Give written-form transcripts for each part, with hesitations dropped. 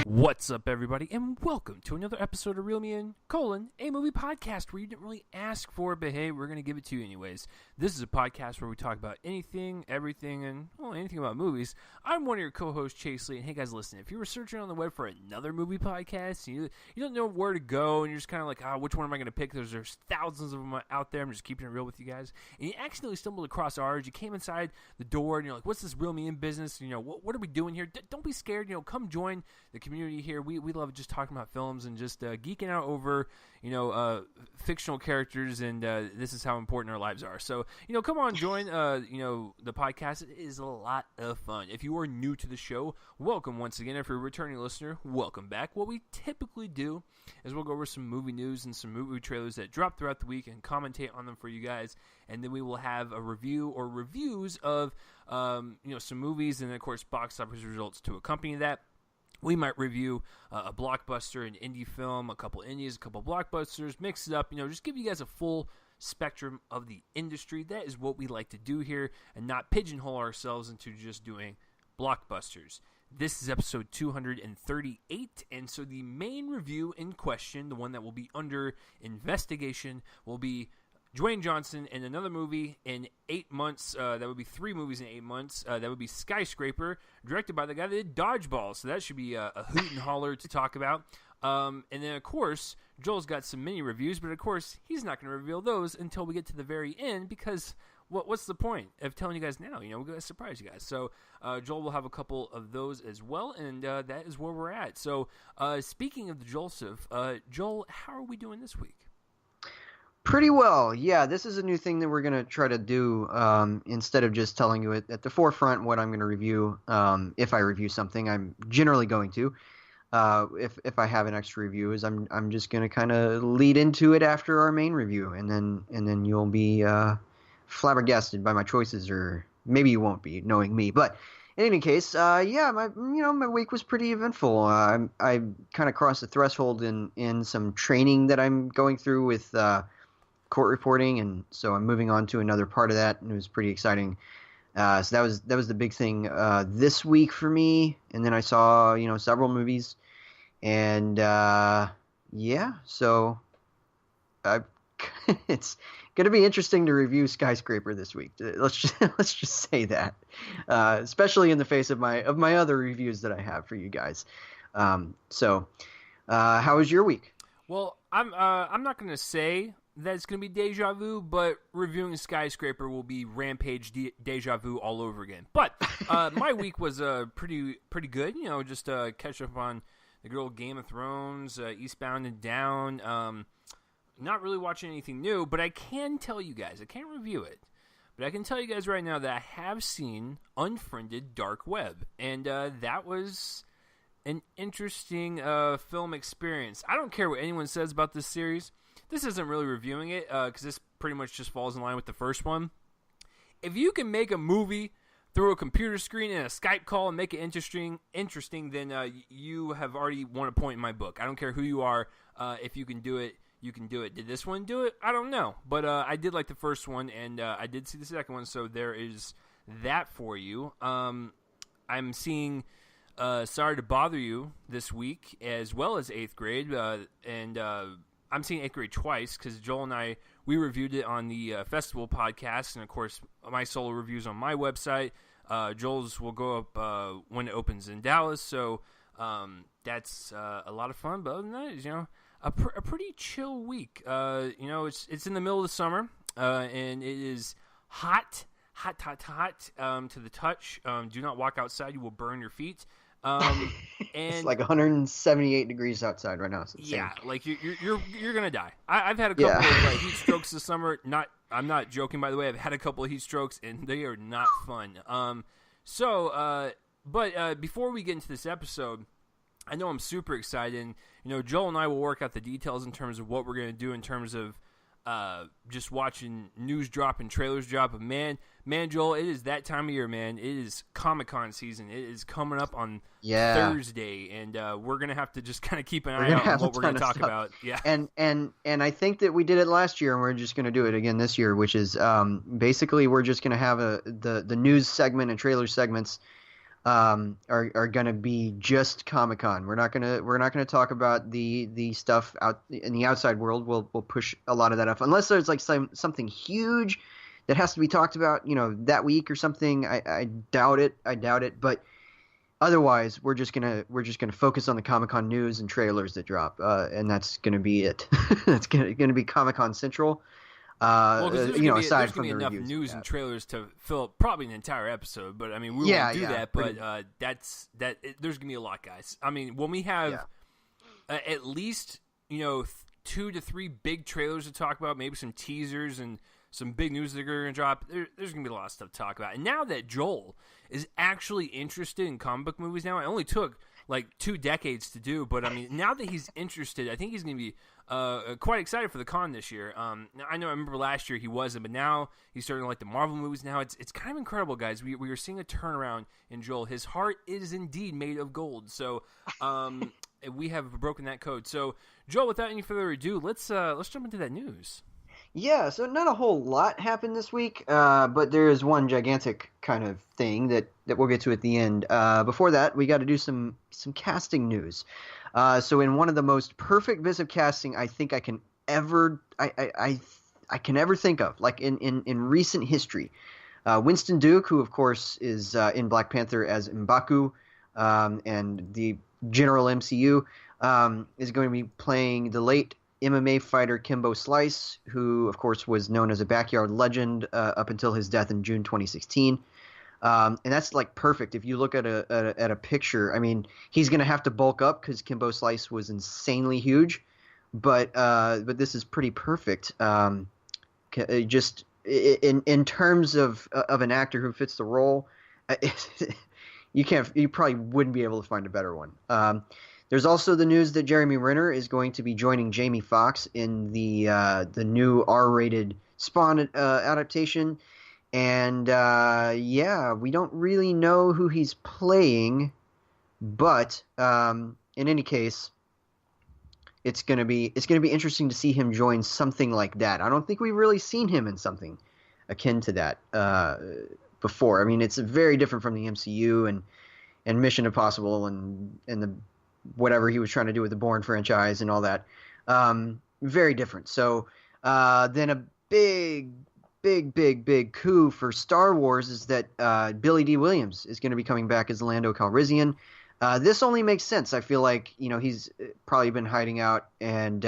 What's up, everybody, and welcome to another episode of Reel Me In, a movie podcast where you didn't really ask for it, but hey, we're going to give it to you anyways. This is a podcast where we talk about anything, everything, and, well, anything about movies. I'm one of your co-hosts, Chase Lee, and hey, guys, listen, if you were searching on the web for another movie podcast, and you don't know where to go, and you're just kind of like, which one am I going to pick? There's thousands of them out there. I'm just keeping it real with you guys. And you accidentally stumbled across ours. You came inside the door, and you're like, what's this Reel Me In business? What are we doing here? Don't be scared. Come join the community here. We love just talking about films and just geeking out over fictional characters, and this is how important our lives are. So come on, join the podcast. It is a lot of fun. If you are new to the show, welcome once again. If you're a returning listener, welcome back. What we typically do is we'll go over some movie news and some movie trailers that drop throughout the week and commentate on them for you guys, and then we will have a review or reviews of some movies, and then of course box office results to accompany that. We might review a blockbuster, an indie film, a couple indies, a couple blockbusters, mix it up, just give you guys a full spectrum of the industry. That is what we like to do here, and not pigeonhole ourselves into just doing blockbusters. This is episode 238, and so the main review in question, the one that will be under investigation, will be Dwayne Johnson in another movie in 8 months. That would be 3 movies in 8 months. That would be Skyscraper, directed by the guy that did Dodgeball. So that should be a hoot and holler to talk about. And then, of course, Joel's got some mini reviews, but of course, he's not going to reveal those until we get to the very end, because what's the point of telling you guys now? We're going to surprise you guys. So Joel will have a couple of those as well, and that is where we're at. So speaking of the Joseph, Joel, how are we doing this week? Pretty well, yeah. This is a new thing that we're going to try to do instead of just telling you at the forefront what I'm going to review. If I review something, I'm generally going to. If I have an extra review, is I'm just going to kind of lead into it after our main review, and then you'll be flabbergasted by my choices, or maybe you won't be, knowing me. But in any case, my week was pretty eventful. I kind of crossed the threshold in some training that I'm going through with court reporting, and so I'm moving on to another part of that, and it was pretty exciting. So that was the big thing this week for me. And then I saw several movies, and so it's going to be interesting to review Skyscraper this week. Let's just say that, especially in the face of my other reviews that I have for you guys. How was your week? Well, I'm not going to say that it's going to be deja vu, but reviewing Skyscraper will be Rampage deja vu all over again. But my week was pretty good. Just catch up on the good old Game of Thrones, Eastbound and Down. Not really watching anything new, but I can tell you guys, I can't review it, but I can tell you guys right now that I have seen Unfriended Dark Web, and that was an interesting film experience. I don't care what anyone says about this series. This isn't really reviewing it, because this pretty much just falls in line with the first one. If you can make a movie through a computer screen and a Skype call and make it interesting, then you have already won a point in my book. I don't care who you are. If you can do it, you can do it. Did this one do it? I don't know. But I did like the first one, and I did see the second one, so there is that for you. I'm seeing Sorry to Bother You this week, as well as 8th grade, and I'm seeing 8th grade twice, because Joel and we reviewed it on the festival podcast, and of course my solo reviews on my website. Joel's will go up when it opens in Dallas, so that's a lot of fun. But other than that, a pretty chill week. It's in the middle of the summer, and it is hot to the touch. Do not walk outside; you will burn your feet. And it's like 178 degrees outside right now. It's insane. Yeah, like you're gonna die. I've had a couple of heat strokes this summer. I'm not joking, by the way. I've had a couple of heat strokes, and they are not fun. But before we get into this episode, I know I'm super excited. And, Joel and I will work out the details in terms of what we're gonna do in terms of just watching news drop and trailers drop. But man, Joel, it is that time of year, man. It is Comic-Con season. It is coming up on Thursday, and we're gonna have to just kind of keep an eye out on what we're gonna talk about. Yeah, and I think that we did it last year, and we're just gonna do it again this year, which is basically we're just gonna have the news segment and trailer segments are going to be just Comic-Con. We're not gonna talk about the stuff out in the outside world. We'll push a lot of that up unless there's like something huge that has to be talked about, that week or something. I doubt it. But otherwise, we're just gonna focus on the Comic-Con news and trailers that drop, and that's gonna be it. That's gonna be Comic-Con Central. Well, because Aside there's from gonna be the enough reviews. news and trailers to fill up probably an entire episode. But I mean, we Yeah, won't do yeah, that. But there's gonna be a lot, guys. I mean, when we have at least 2 to 3 big trailers to talk about, maybe some teasers and some big news that are gonna drop. There's gonna be a lot of stuff to talk about. And now that Joel is actually interested in comic book movies, now it only took like 2 decades to do, but I mean, now that he's interested, I think he's going to be quite excited for the con this year. I remember last year he wasn't, but now he's starting to like the Marvel movies. Now it's kind of incredible, guys. We are seeing a turnaround in Joel. His heart is indeed made of gold. So we have broken that code. So Joel, without any further ado, let's jump into that news. Yeah, so not a whole lot happened this week, but there is one gigantic kind of thing that we'll get to at the end. Before that, we got to do some casting news. So in one of the most perfect bits of casting I think I can ever think of, like in recent history, Winston Duke, who of course is in Black Panther as M'Baku, and the general MCU, is going to be playing the late MMA fighter Kimbo Slice, who, of course, was known as a backyard legend up until his death in June 2016. And that's like perfect. If you look at a picture, I mean, he's going to have to bulk up because Kimbo Slice was insanely huge, but this is pretty perfect. Just in terms of an actor who fits the role, you probably wouldn't be able to find a better one. There's also the news that Jeremy Renner is going to be joining Jamie Foxx in the new R-rated Spawn adaptation, and we don't really know who he's playing, but in any case, it's gonna be interesting to see him join something like that. I don't think we've really seen him in something akin to that before. I mean, it's very different from the MCU and Mission Impossible and the whatever he was trying to do with the Bourne franchise and all that. Very different. So then a big coup for Star Wars is that Billy D. Williams is going to be coming back as Lando Calrissian. This only makes sense. I feel like he's probably been hiding out, and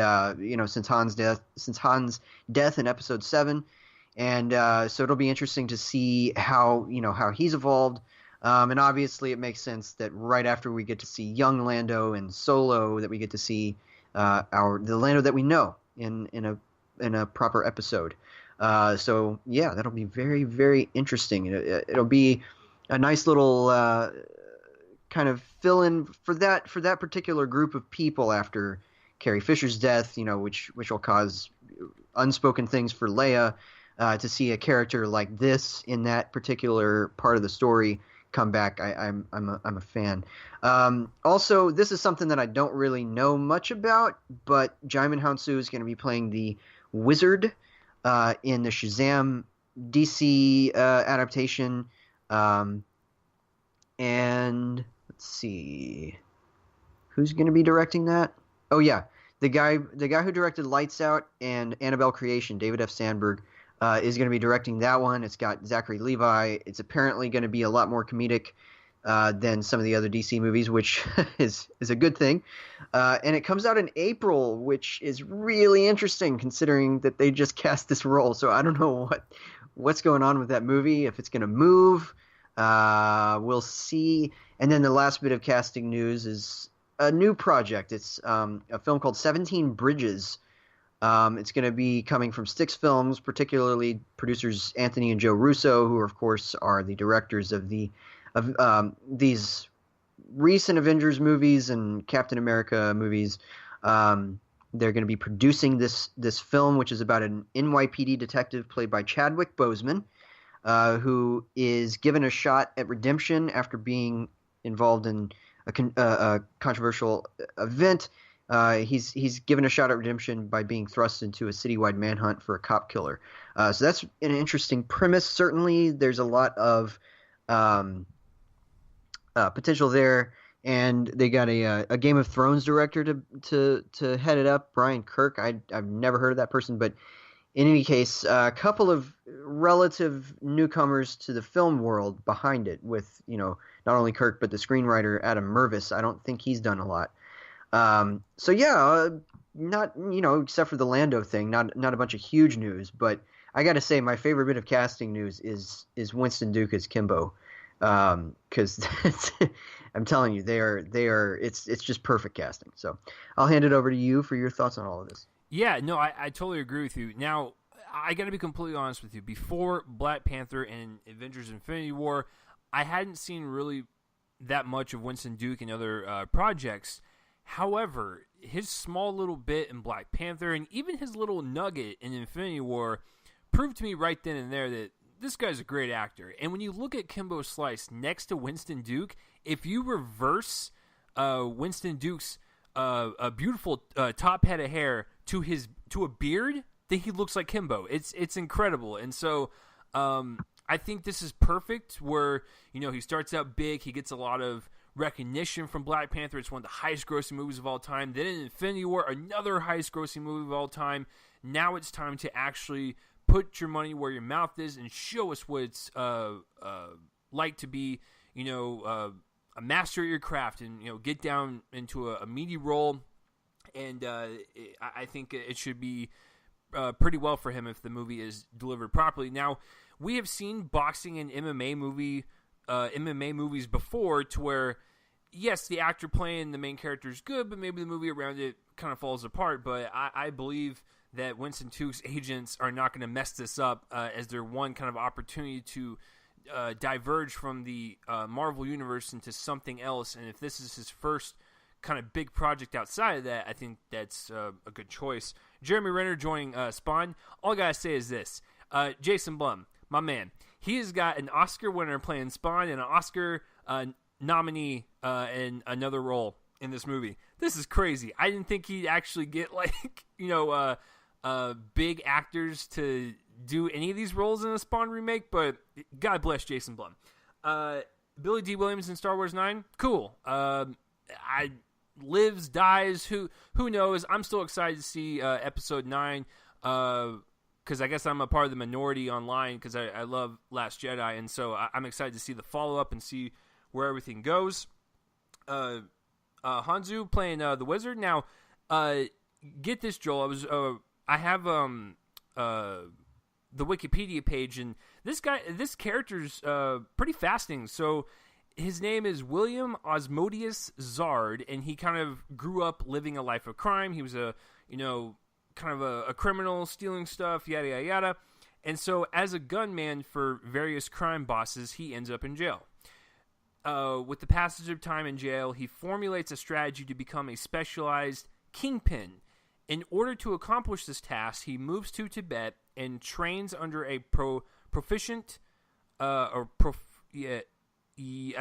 since Han's death in Episode 7, and so it'll be interesting to see how he's evolved. And obviously, it makes sense that right after we get to see young Lando and Solo, that we get to see the Lando that we know in a proper episode. So yeah, that'll be very, very interesting. It'll be a nice little kind of fill in for that particular group of people after Carrie Fisher's death. Which will cause unspoken things for Leia to see a character like this in that particular part of the story come back. I'm a fan. Also, this is something that I don't really know much about, but Jaimin Hansu is going to be playing the Wizard in the Shazam DC adaptation. And let's see, who's going to be directing that? Oh yeah, the guy who directed Lights Out and Annabelle Creation, David F. Sandberg, is going to be directing that one. It's got Zachary Levi. It's apparently going to be a lot more comedic than some of the other DC movies, which is a good thing. And it comes out in April, which is really interesting considering that they just cast this role. So I don't know what's going on with that movie, if it's going to move. We'll see. And then the last bit of casting news is a new project. It's a film called 17 Bridges. It's going to be coming from Styx Films, particularly producers Anthony and Joe Russo, who of course are the directors of these recent Avengers movies and Captain America movies. They're going to be producing this film, which is about an NYPD detective played by Chadwick Boseman, who is given a shot at redemption after being involved in a controversial event. He's given a shot at redemption by being thrust into a citywide manhunt for a cop killer. So that's an interesting premise. Certainly, there's a lot of potential there, and they got a Game of Thrones director to head it up, Brian Kirk. I've never heard of that person, but in any case, a couple of relative newcomers to the film world behind it, with not only Kirk but the screenwriter Adam Mervis. I don't think he's done a lot. So yeah, not except for the Lando thing, not a bunch of huge news. But I got to say, my favorite bit of casting news is Winston Duke as Kimbo, because I'm telling you, they are it's just perfect casting. So I'll hand it over to you for your thoughts on all of this. Yeah, no, I totally agree with you. Now, I got to be completely honest with you. Before Black Panther and Avengers Infinity War, I hadn't seen really that much of Winston Duke and other projects. However, his small little bit in Black Panther and even his little nugget in Infinity War proved to me right then and there that this guy's a great actor. And when you look at Kimbo Slice next to Winston Duke, if you reverse Winston Duke's a beautiful top head of hair to a beard, then he looks like Kimbo. It's incredible. And so I think this is perfect where, he starts out big, he gets a lot of recognition from Black Panther. It's one of the highest grossing movies of all time. Then in Infinity War, another highest grossing movie of all time. Now it's time to actually put your money where your mouth is and show us what it's like to be, a master at your craft, and get down into a meaty role. And I think it should be pretty well for him if the movie is delivered properly. Now, we have seen boxing and MMA movies before, to where, yes, the actor playing the main character is good, but maybe the movie around it kind of falls apart. But I believe that Winston Duke's agents are not going to mess this up as their one kind of opportunity to diverge from the Marvel Universe into something else. And if this is his first kind of big project outside of that, I think that's a good choice. Jeremy Renner joining Spawn. All I got to say is this. Jason Blum, my man, he has got an Oscar winner playing Spawn and an Oscar nominee in another role in this movie. This is crazy. I didn't think he'd actually get big actors to do any of these roles in a Spawn remake, but God bless Jason Blum. Billy D. Williams in Star Wars 9, cool. Lives, dies, who knows? I'm still excited to see Episode 9, because I guess I'm a part of the minority online because I love Last Jedi, and so I'm excited to see the follow-up and see where everything goes. Hanzu playing the Wizard. Now, get this, Joel. I have the Wikipedia page, and this character's pretty fascinating. So his name is William Osmodius Zard, and he kind of grew up living a life of crime. He was a criminal, stealing stuff, yada yada yada. And so as a gunman for various crime bosses, he ends up in jail. With the passage of time in jail, he formulates a strategy to become a specialized kingpin. In order to accomplish this task, he moves to Tibet and trains under a proficient, I think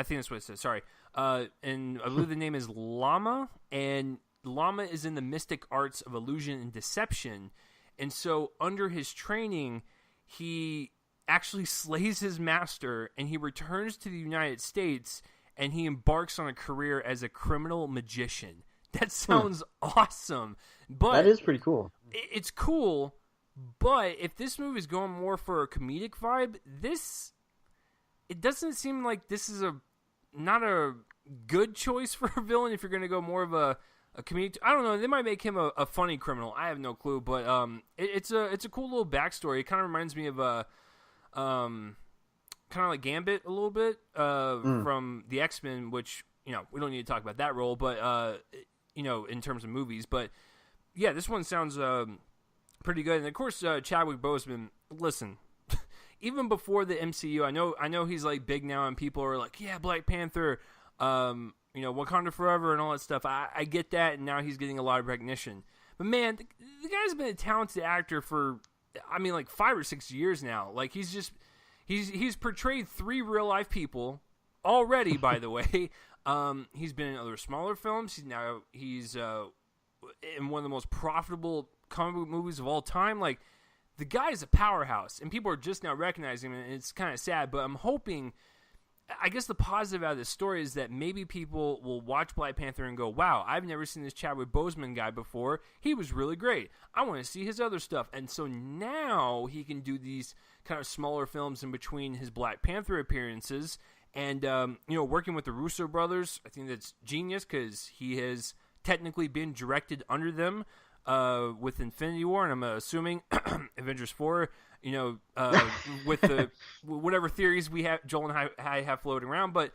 that's what it says, sorry. And I believe the name is Lama, and Lama is in the mystic arts of illusion and deception. And so under his training, he actually slays his master, and he returns to the United States, and he embarks on a career as a criminal magician. That sounds awesome. But that is pretty cool. It's cool, but if this movie is going more for a comedic vibe, it doesn't seem like this is not a good choice for a villain if you're going to go more of a comedic. I don't know. They might make him a funny criminal. I have no clue, but it's a cool little backstory. It kind of reminds me of kind of like Gambit a little bit from the X-Men, which we don't need to talk about that role, but in terms of movies, but yeah, this one sounds pretty good. And of course, Chadwick Boseman. Listen, even before the MCU, I know he's like big now, and people are like, yeah, Black Panther, Wakanda Forever, and all that stuff. I get that, and now he's getting a lot of recognition. But man, the guy's been a talented actor for, 5 or 6 years now. Like he's portrayed 3 real life people already. By the way, he's been in other smaller films. He's in one of the most profitable comic book movies of all time. Like, the guy is a powerhouse, and people are just now recognizing him, and it's kind of sad. But I'm hoping I guess the positive out of this story is that maybe people will watch Black Panther and go, wow, I've never seen this Chadwick Boseman guy before. He was really great. I want to see his other stuff. And so now he can do these kind of smaller films in between his Black Panther appearances. And, working with the Russo brothers, I think that's genius because he has technically been directed under them with Infinity War. And I'm assuming Avengers 4, with the whatever theories we have, Joel and I have floating around, but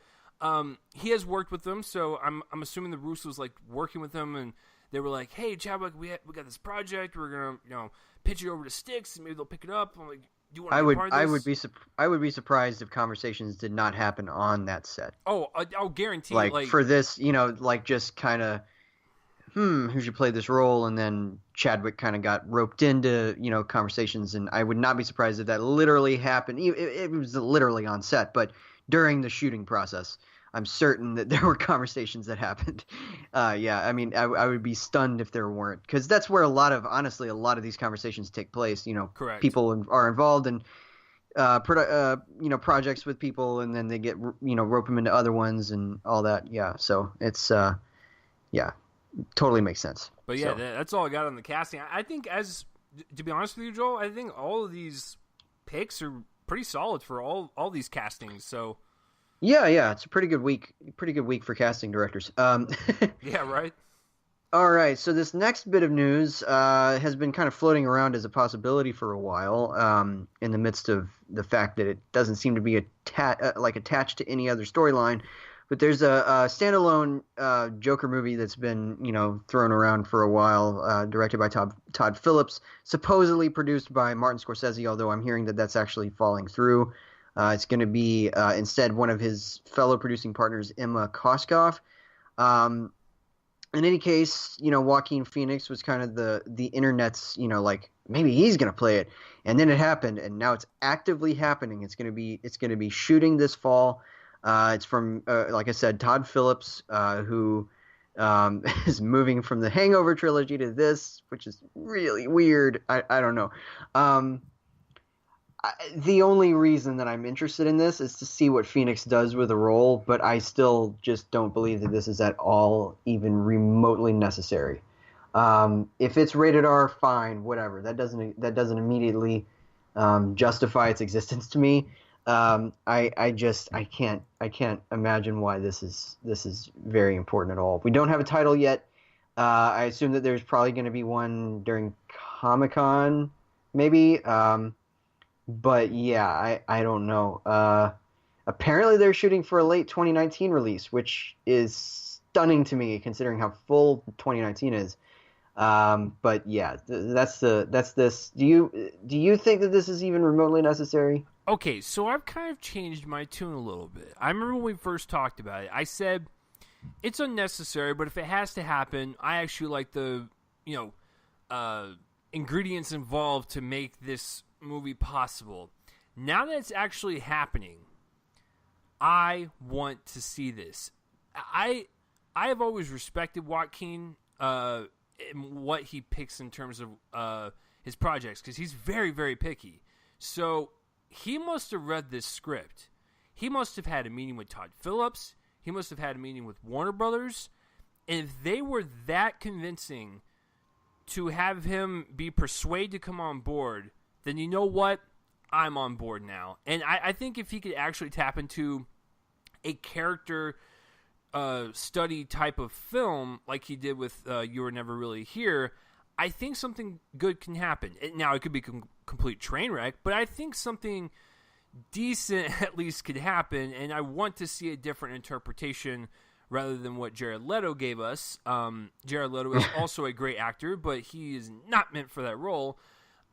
he has worked with them, so I'm assuming the Russos like working with them, and they were like, "Hey, Chadwick, we got this project. We're gonna pitch it over to Styx, and maybe they'll pick it up." I'm like, "Do you want to be a part of this?" I would be surprised if conversations did not happen on that set. Oh, I'll guarantee. Like for this, just kind of. Who should play this role? And then Chadwick kind of got roped into, conversations. And I would not be surprised if that literally happened. It was literally on set, but during the shooting process, I'm certain that there were conversations that happened. I mean, I would be stunned if there weren't, because that's where a lot of these conversations take place. Correct. People are involved in, projects with people, and then they get, rope them into other ones and all that. Yeah. So it's, totally makes sense. But yeah, that's all I got on the casting. I think, to be honest with you, Joel, I think all of these picks are pretty solid for all these castings. So yeah, it's a pretty good week for casting directors. Yeah, right. All right, so this next bit of news has been kind of floating around as a possibility for a while, in the midst of the fact that it doesn't seem to be attached to any other storyline. But there's a standalone Joker movie that's been, thrown around for a while, directed by Todd Phillips, supposedly produced by Martin Scorsese, although I'm hearing that that's actually falling through. It's going to be instead one of his fellow producing partners, Emma Koskoff. In any case, Joaquin Phoenix was kind of the internet's, maybe he's going to play it. And then it happened, and now it's actively happening. It's going to be shooting this fall. It's from, like I said, Todd Phillips, who is moving from the Hangover trilogy to this, which is really weird. I don't know. The only reason that I'm interested in this is to see what Phoenix does with the role, but I still just don't believe that this is at all even remotely necessary. If it's rated R, fine, whatever. That doesn't immediately justify its existence to me. I can't imagine why this is very important at all. We don't have a title yet. I assume that there's probably going to be one during Comic-Con, maybe. But yeah, I don't know. Apparently they're shooting for a late 2019 release, which is stunning to me considering how full 2019 is. But yeah, that's this. Do you think that this is even remotely necessary? Okay, so I've kind of changed my tune a little bit. I remember when we first talked about it, I said it's unnecessary, but if it has to happen, I actually like the, ingredients involved to make this movie possible. Now that it's actually happening, I want to see this. I have always respected Joaquin and what he picks in terms of his projects, because he's very, very picky. So he must have read this script. He must have had a meeting with Todd Phillips. He must have had a meeting with Warner Brothers. And if they were that convincing to have him be persuaded to come on board, then you know what? I'm on board now. And I think if he could actually tap into a character study type of film like he did with You Were Never Really Here, I think something good can happen. Now, it could be complete train wreck, but I think something decent at least could happen, and I want to see a different interpretation rather than what Jared Leto gave us. Jared Leto is also a great actor, but he is not meant for that role.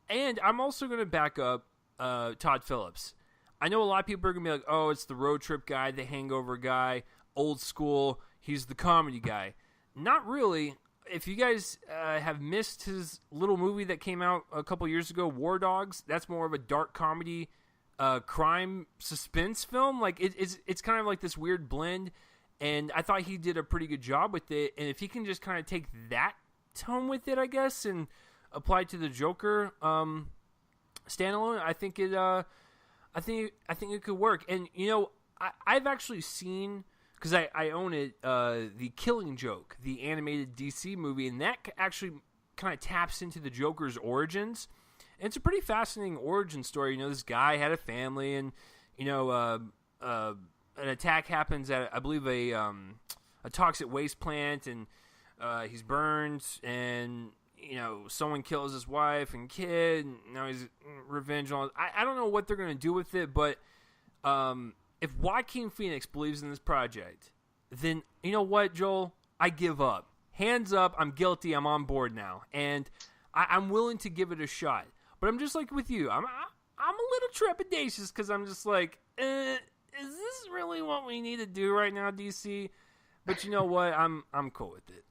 And I'm also going to back up Todd Phillips. I know a lot of people are going to be like, oh, it's the road trip guy, the hangover guy, old school, he's the comedy guy. Not really. If you guys have missed his little movie that came out a couple years ago, War Dogs, that's more of a dark comedy, crime suspense film. Like it's kind of like this weird blend, and I thought he did a pretty good job with it. And if he can just kind of take that tone with it, I guess, and apply it to the Joker standalone, I think it could work. And I've actually seen, because I own it, the Killing Joke, the animated DC movie, and that actually kind of taps into the Joker's origins. And it's a pretty fascinating origin story. This guy had a family, and an attack happens at, I believe, a toxic waste plant, and he's burned, and someone kills his wife and kid, and now he's revenge on. I don't know what they're going to do with it, but if Joaquin Phoenix believes in this project, then you know what, Joel? I give up. Hands up. I'm guilty. I'm on board now, and I'm willing to give it a shot. But I'm just like with you. I'm a little trepidatious because I'm just like, is this really what we need to do right now, DC? But you know what? I'm cool with it.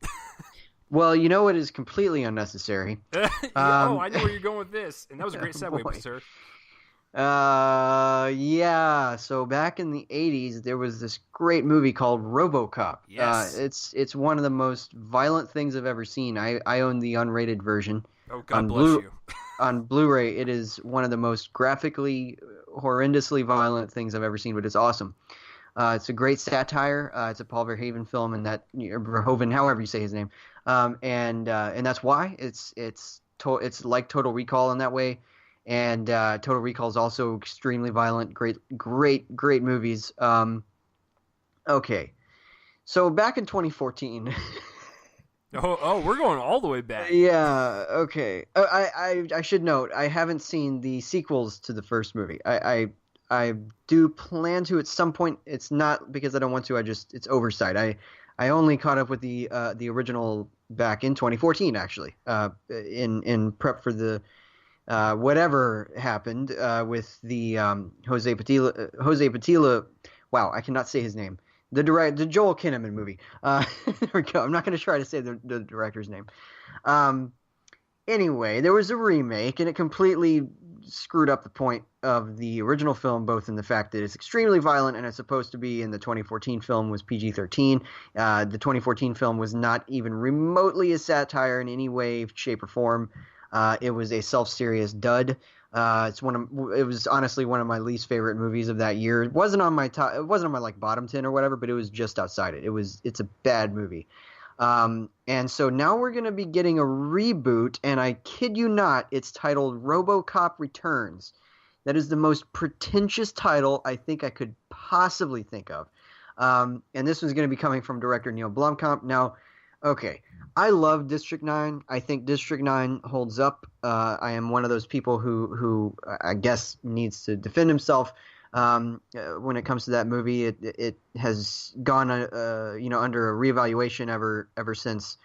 Well, you know what is completely unnecessary? I know where you're going with this, and that was a great segue, sir. Yeah. So back in the 80s, there was this great movie called RoboCop. Yes. It's one of the most violent things I've ever seen. I own the unrated version. Oh, God bless you. On Blu-ray, it is one of the most graphically, horrendously violent things I've ever seen, but it's awesome. It's a great satire. It's a Paul Verhoeven film, and Verhoeven, however you say his name, and that's why it's like Total Recall in that way. And Total Recall is also extremely violent. Great movies. Okay, so back in 2014. Oh, we're going all the way back. Yeah. Okay. I should note I haven't seen the sequels to the first movie. I do plan to at some point. It's not because I don't want to. It's oversight. I only caught up with the original back in 2014 actually. In prep for the whatever happened with the Jose Patilla. Wow, I cannot say his name. The Joel Kinnaman movie. There we go. I'm not going to try to say the director's name. Anyway, there was a remake, and it completely screwed up the point of the original film, both in the fact that it's extremely violent and it's supposed to be, in the 2014 film was PG-13. The 2014 film was not even remotely a satire in any way, shape, or form. It was a self-serious dud. It was honestly one of my least favorite movies of that year. It wasn't on my top. It wasn't on my like bottom 10 or whatever, but it was just outside it. It's a bad movie. And so now we're going to be getting a reboot, and I kid you not, it's titled RoboCop Returns. That is the most pretentious title I think I could possibly think of. And this one's going to be coming from director Neil Blomkamp. Now, okay, I love District 9. I think District 9 holds up. I am one of those people who I guess needs to defend himself when it comes to that movie. It has gone under a reevaluation ever since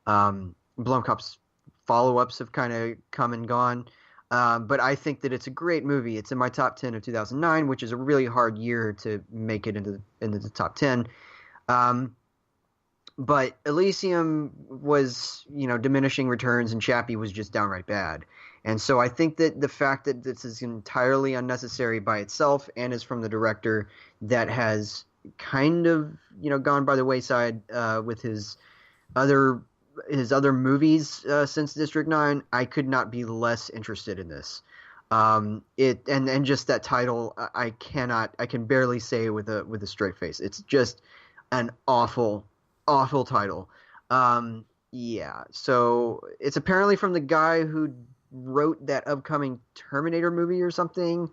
Blomkamp's follow-ups have kind of come and gone. But I think that it's a great movie. It's in my top 10 of 2009, which is a really hard year to make it into the top 10. But Elysium was, diminishing returns, and Chappie was just downright bad. And so I think that the fact that this is entirely unnecessary by itself and is from the director that has kind of, gone by the wayside with his other movies since District 9, I could not be less interested in this. And just that title, I can barely say it with a straight face. It's just an awful title. Yeah. So it's apparently from the guy who wrote that upcoming Terminator movie or something.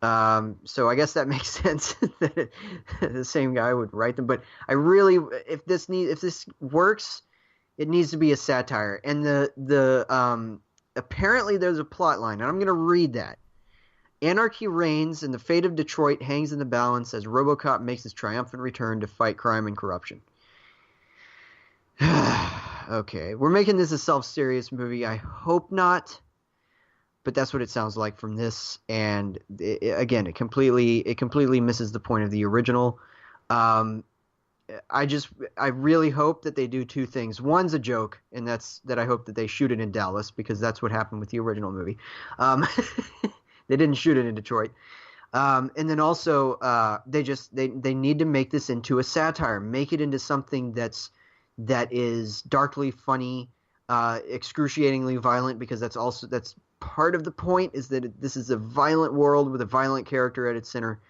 So I guess that makes sense that the same guy would write them. But I really, if this works, it needs to be a satire. And the apparently there's a plot line, and I'm going to read that. Anarchy reigns, and the fate of Detroit hangs in the balance as RoboCop makes his triumphant return to fight crime and corruption. Okay, we're making this a self-serious movie. I hope not, but that's what it sounds like from this. And it completely misses the point of the original. I really hope that they do two things. One's a joke, and that's that I hope that they shoot it in Dallas, because that's what happened with the original movie. They didn't shoot it in Detroit. And then also, they need to make this into a satire, make it into something that is darkly funny, excruciatingly violent, because that's part of the point, is that this is a violent world with a violent character at its center.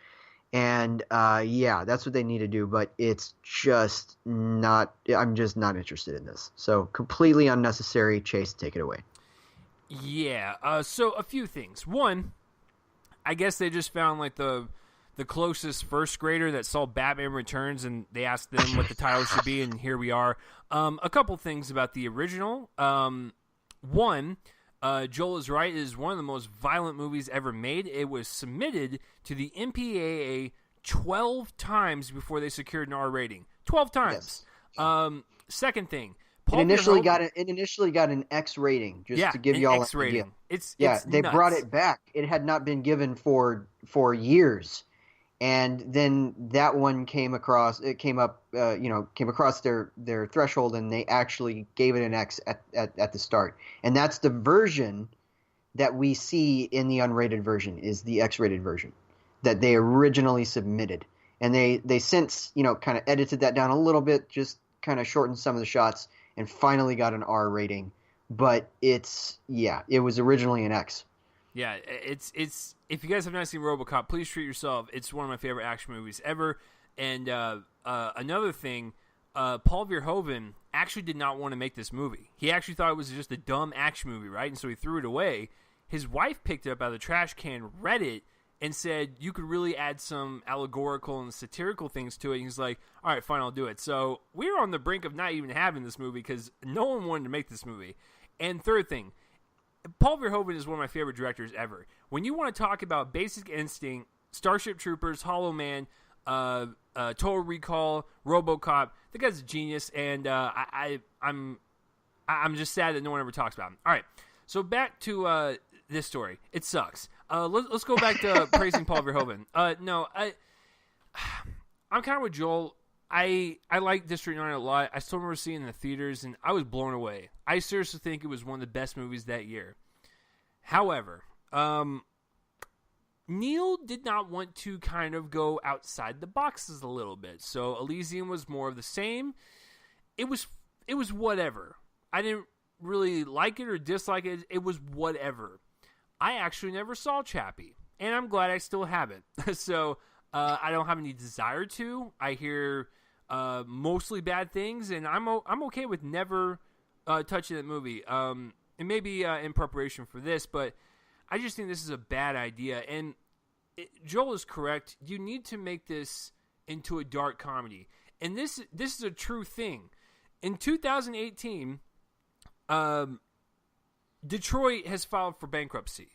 And yeah, that's what they need to do. But it's just not. I'm just not interested in this. So completely unnecessary. Chase, take it away. Yeah. So a few things. One, I guess they just found like the closest first grader that saw Batman Returns, and they asked them what the title should be, and here we are. A couple things about the original. One, Joel is right. It is one of the most violent movies ever made. It was submitted to the MPAA 12 times before they secured an R rating. 12 times. Yes. Second thing. It initially got an X rating, just to give y'all an idea. It's they nuts. Brought it back. It had not been given for years, and then that one came across their threshold, and they actually gave it an X at the start. And that's the version that we see in the unrated version, is the X-rated version that they originally submitted, and they since kind of edited that down a little bit, just kind of shortened some of the shots, and finally got an R rating. But it was originally an X. Yeah, it's if you guys have not seen RoboCop, please treat yourself. It's one of my favorite action movies ever. And another thing, Paul Verhoeven actually did not want to make this movie. He actually thought it was just a dumb action movie, right? And so he threw it away. His wife picked it up out of the trash can, read it, and said, you could really add some allegorical and satirical things to it. And he's like, all right, fine, I'll do it. So we were on the brink of not even having this movie because no one wanted to make this movie. And third thing, Paul Verhoeven is one of my favorite directors ever. When you want to talk about Basic Instinct, Starship Troopers, Hollow Man, Total Recall, RoboCop, the guy's a genius, and I'm just sad that no one ever talks about him. All right, so back to this story. It sucks. Let's go back to praising Paul Verhoeven. I'm kind of with Joel. I like District 9 a lot. I still remember seeing it in the theaters, and I was blown away. I seriously think it was one of the best movies that year. However, Neil did not want to kind of go outside the boxes a little bit. So Elysium was more of the same. It was whatever. I didn't really like it or dislike it. It was whatever. I actually never saw Chappie, and I'm glad I still haven't. So I don't have any desire to. I hear mostly bad things, and I'm okay with never touching that movie. And maybe in preparation for this, but I just think this is a bad idea. And Joel is correct. You need to make this into a dark comedy, and this is a true thing. In 2018, Detroit has filed for bankruptcy.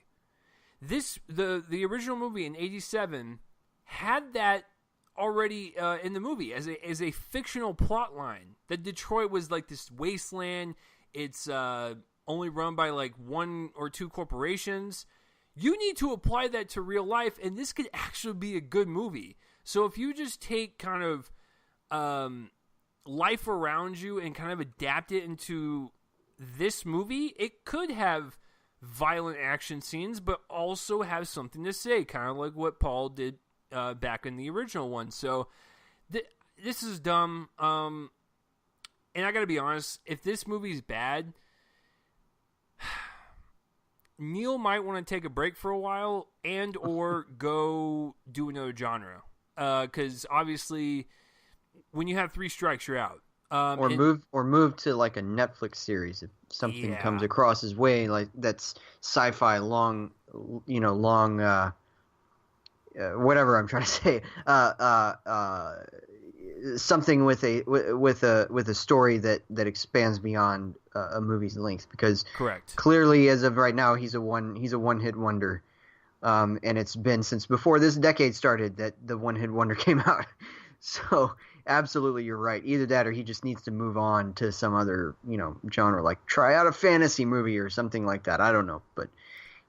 The original movie in '87 had that already in the movie as a fictional plot line, that Detroit was like this wasteland. It's only run by like one or two corporations. You need to apply that to real life, and this could actually be a good movie. So if you just take kind of life around you and kind of adapt it into this movie, it could have violent action scenes, but also have something to say, kind of like what Paul did back in the original one. So this is dumb. And I gotta be honest, if this movie's bad, Neil might want to take a break for a while and or go do another genre. Because obviously, when you have 3 strikes, you're out. Move to like a Netflix series if something comes across his way, like that's sci-fi, long, whatever I'm trying to say, something with a story that expands beyond a movie's length. Because correct, clearly as of right now he's a one-hit wonder, and it's been since before this decade started that the one-hit wonder came out. So absolutely, you're right. Either that, or he just needs to move on to some other, genre, like try out a fantasy movie or something like that. I don't know, but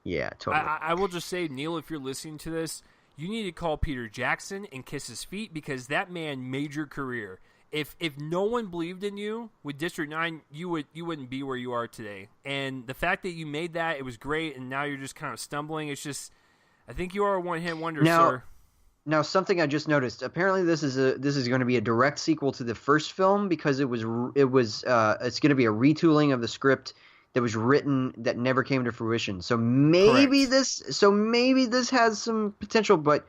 yeah, totally. I will just say, Neil, if you're listening to this, you need to call Peter Jackson and kiss his feet, because that man made your career. If no one believed in you with District 9, you wouldn't be where you are today. And the fact that you made that, it was great, and now you're just kind of stumbling. It's just, I think you are a one-hit wonder, sir. Now, something I just noticed. Apparently, this is going to be a direct sequel to the first film, because it's going to be a retooling of the script that was written that never came to fruition. So maybe this has some potential, but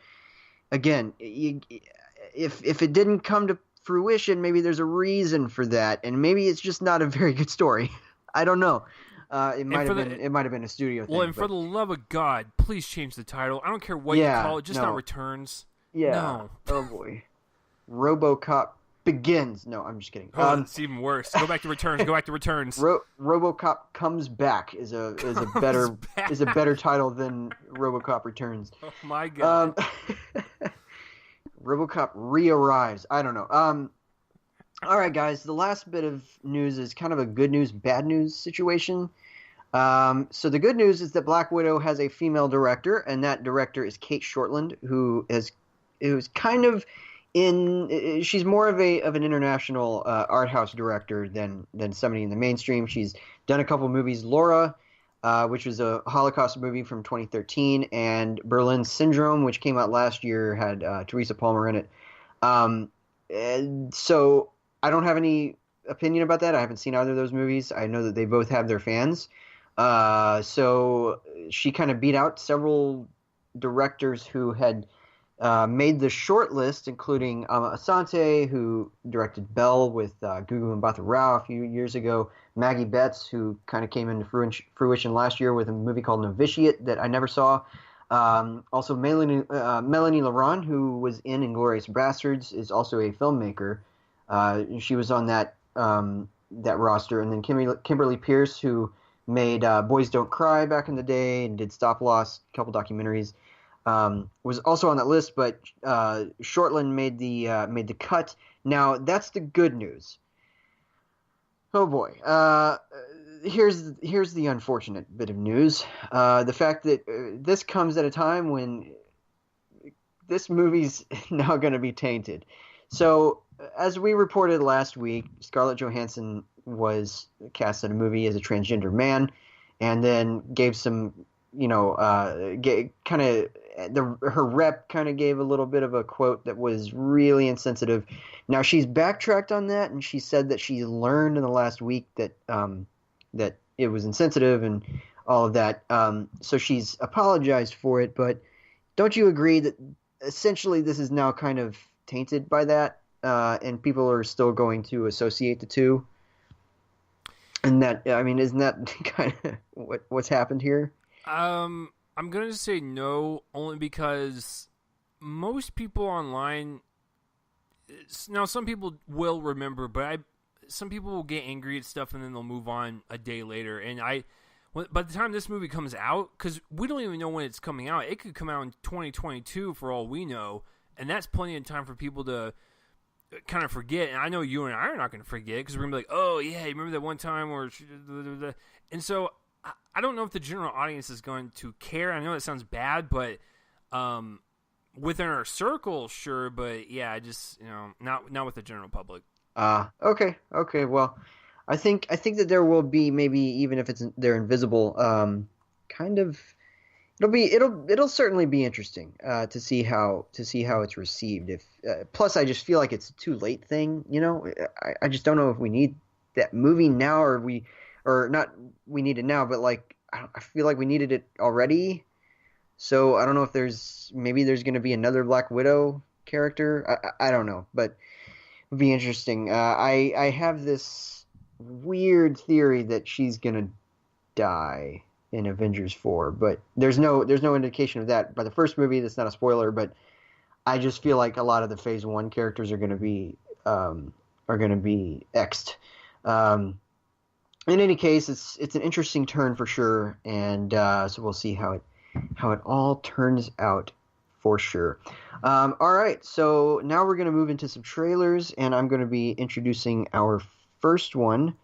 again, if it didn't come to fruition, maybe there's a reason for that, and maybe it's just not a very good story. I don't know. It might have been a studio thing. Well, and for the love of God, please change the title. I don't care what you call it, just not Returns. Yeah. No. Oh boy. RoboCop Begins. No, I'm just kidding. It's even worse. Go back to Returns. Go back to Returns. RoboCop Comes Back is a better title than RoboCop Returns. Oh my God. RoboCop Re-Arrives. I don't know. All right, guys. The last bit of news is kind of a good news, bad news situation. So the good news is that Black Widow has a female director, and that director is Kate Shortland, who's kind of she's more of an international art house director than somebody in the mainstream. She's done a couple movies, Laura, which was a Holocaust movie from 2013, and Berlin Syndrome, which came out last year, had Teresa Palmer in it. And so I don't have any opinion about that. I haven't seen either of those movies. I know that they both have their fans. So she kind of beat out several directors who had made the short list, including Ama Asante, who directed Belle with Gugu Mbatha Rao a few years ago, Maggie Betts, who kind of came into fruition last year with a movie called Novitiate that I never saw. Also, Melanie Laurent, who was in Inglourious Basterds, is also a filmmaker. She was on that roster. And then Kimberly Pierce, who made Boys Don't Cry back in the day and did Stop Loss, a couple documentaries. Was also on that list, but Shortland made the cut. Now that's the good news. Oh boy, here's the unfortunate bit of news. The fact that this comes at a time when this movie's now going to be tainted. So as we reported last week, Scarlett Johansson was cast in a movie as a transgender man, and then gave some, her rep kind of gave a little bit of a quote that was really insensitive. Now she's backtracked on that, and she said that she learned in the last week that it was insensitive and all of that. So she's apologized for it, but don't you agree that essentially this is now kind of tainted by that, and people are still going to associate the two? And that, I mean, isn't that kind of what's happened here? I'm going to say no, only because most people online, now some people will remember, but some people will get angry at stuff and then they'll move on a day later. And by the time this movie comes out, because we don't even know when it's coming out, it could come out in 2022 for all we know, and that's plenty of time for people to kind of forget. And I know you and I are not going to forget, because we're going to be like, oh yeah, you remember that one time where, and so I don't know if the general audience is going to care. I know that sounds bad, but within our circle, sure. But yeah, just not with the general public. Okay. Well, I think that there will be, maybe even if they're invisible, kind of. It'll certainly be interesting to see how it's received. Plus, I just feel like it's a too late thing. I just don't know if we need that movie now, or not. We need it now, but I feel like we needed it already. So I don't know if there's going to be another Black Widow character. I don't know, but it would be interesting. I have this weird theory that she's gonna die in Avengers 4, but there's no indication of that by the first movie. That's not a spoiler, but I just feel like a lot of the Phase 1 characters are gonna be X'd. In any case, it's an interesting turn for sure, and so we'll see how it all turns out for sure. All right, so now we're going to move into some trailers, and I'm going to be introducing our first one.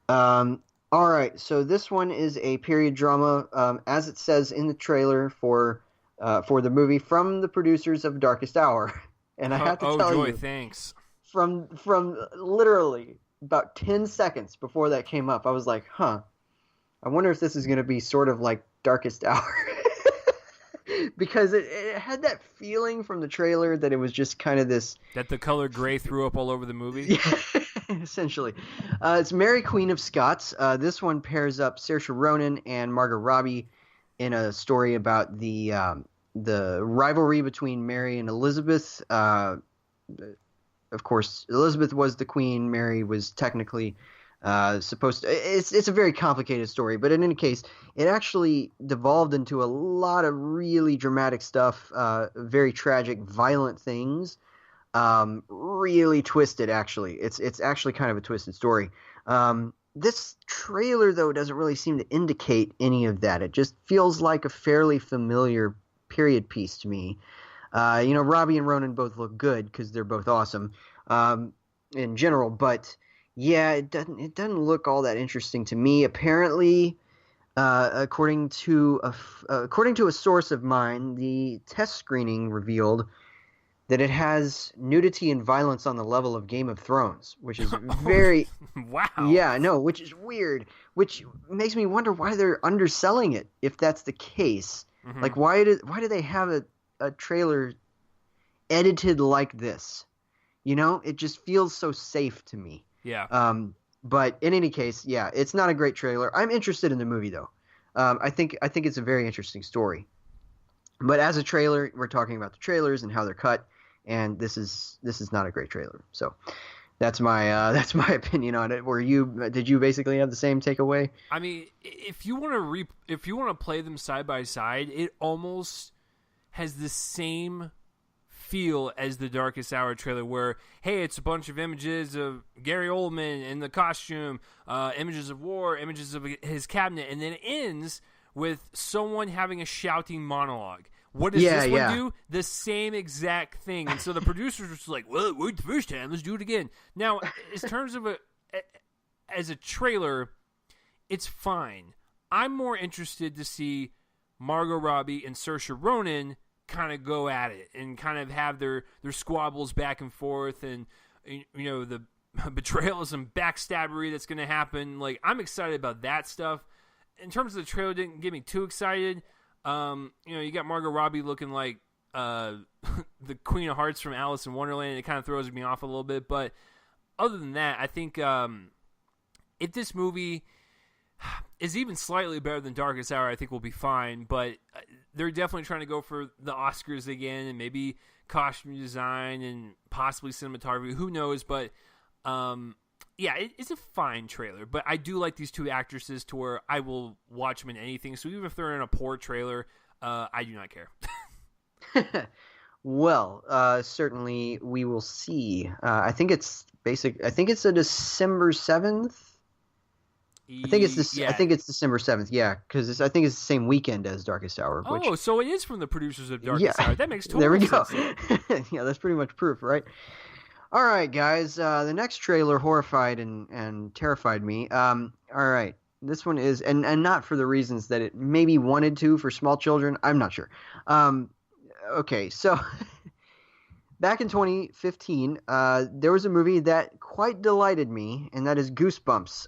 All right, so this one is a period drama, as it says in the trailer for the movie, from the producers of Darkest Hour. And I have to tell you, thanks. From literally about 10 seconds before that came up, I was like, I wonder if this is going to be sort of like Darkest Hour. Because it had that feeling from the trailer that it was just kind of this... That the color gray threw up all over the movie? Yeah, essentially. It's Mary Queen of Scots. This one pairs up Saoirse Ronan and Margot Robbie in a story about the the rivalry between Mary and Elizabeth. Of course, Elizabeth was the queen. Mary was technically supposed to. It's a very complicated story, but in any case, it actually devolved into a lot of really dramatic stuff, very tragic, violent things. Really twisted, actually. It's actually kind of a twisted story. This trailer, though, doesn't really seem to indicate any of that. It just feels like a fairly familiar period piece to me. Robbie and Ronan both look good because they're both awesome in general, but yeah, it doesn't look all that interesting to me. Apparently, according to a source of mine, the test screening revealed that it has nudity and violence on the level of Game of Thrones, which is very wow. Yeah, no, which is weird, which makes me wonder why they're underselling it if that's the case. Mm-hmm. Like why do they have a trailer edited like this? It just feels so safe to me. Yeah. But in any case, yeah, it's not a great trailer. I'm interested in the movie though. I think it's a very interesting story. But as a trailer, we're talking about the trailers and how they're cut, and this is not a great trailer. So that's my opinion on it. Did you basically have the same takeaway? I mean, if you want to play them side by side, it almost has the same feel as the Darkest Hour trailer, where hey, it's a bunch of images of Gary Oldman in the costume, images of war, images of his cabinet, and then it ends with someone having a shouting monologue. What does this one do? The same exact thing. And so the producers were just like, well, it worked the first time, let's do it again. Now, in terms of as a trailer, it's fine. I'm more interested to see Margot Robbie and Saoirse Ronan kind of go at it and kind of have their squabbles back and forth, and the betrayal and some backstabbery that's going to happen. Like, I'm excited about that stuff. In terms of the trailer, didn't get me too excited. You got Margot Robbie looking like the Queen of Hearts from Alice in Wonderland. It kind of throws me off a little bit, but other than that, I think if this movie is even slightly better than Darkest Hour, I think we'll be fine. But they're definitely trying to go for the Oscars again, and maybe costume design and possibly cinematography. Who knows? But it's a fine trailer. But I do like these two actresses to where I will watch them in anything. So even if they're in a poor trailer, I do not care. Well, certainly we will see. I think it's a December 7th. I think it's December 7th. Yeah, because I think it's the same weekend as Darkest Hour. So it is from the producers of Darkest Hour. That makes total sense. There we go. Yeah, that's pretty much proof, right? All right, guys. The next trailer horrified and terrified me. All right, this one is, and not for the reasons that it maybe wanted to for small children. I'm not sure. Okay, so back in 2015, there was a movie that quite delighted me, and that is Goosebumps.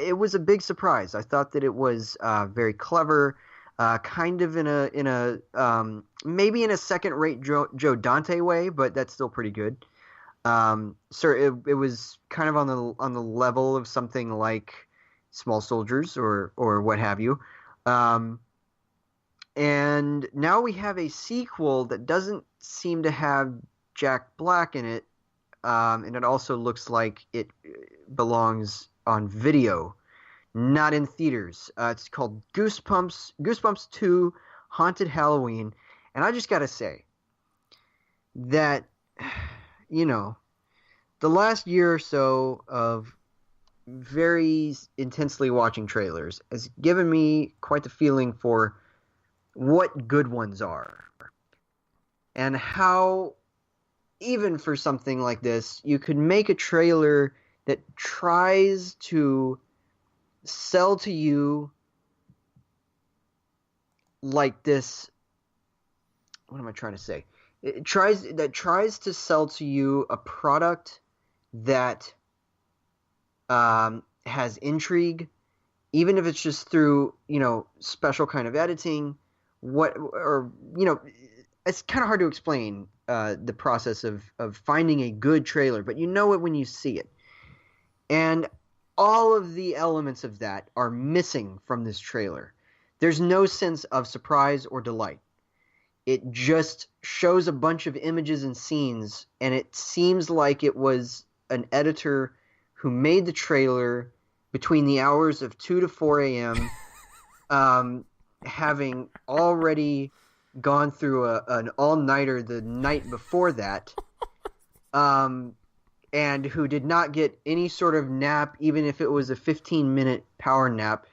It was a big surprise. I thought that it was very clever, kind of in a maybe in a second-rate Joe Dante way, but that's still pretty good. It was kind of on the level of something like Small Soldiers or what have you. And now we have a sequel that doesn't seem to have Jack Black in it, and it also looks like it belongs on video, not in theaters. It's called Goosebumps 2 Haunted Halloween, and I just gotta say that, the last year or so of very intensely watching trailers has given me quite the feeling for what good ones are, and how, even for something like this, you could make a trailer that tries to sell to you like this. What am I trying to say? It tries to sell to you a product that has intrigue, even if it's just through special kind of editing. It's kind of hard to explain the process of finding a good trailer, but you know it when you see it. And all of the elements of that are missing from this trailer. There's no sense of surprise or delight. it just shows a bunch of images and scenes, and it seems like it was an editor who made the trailer between the hours of 2 to 4 a.m., having already gone through an all-nighter the night before that, and who did not get any sort of nap, even if it was a 15-minute power nap,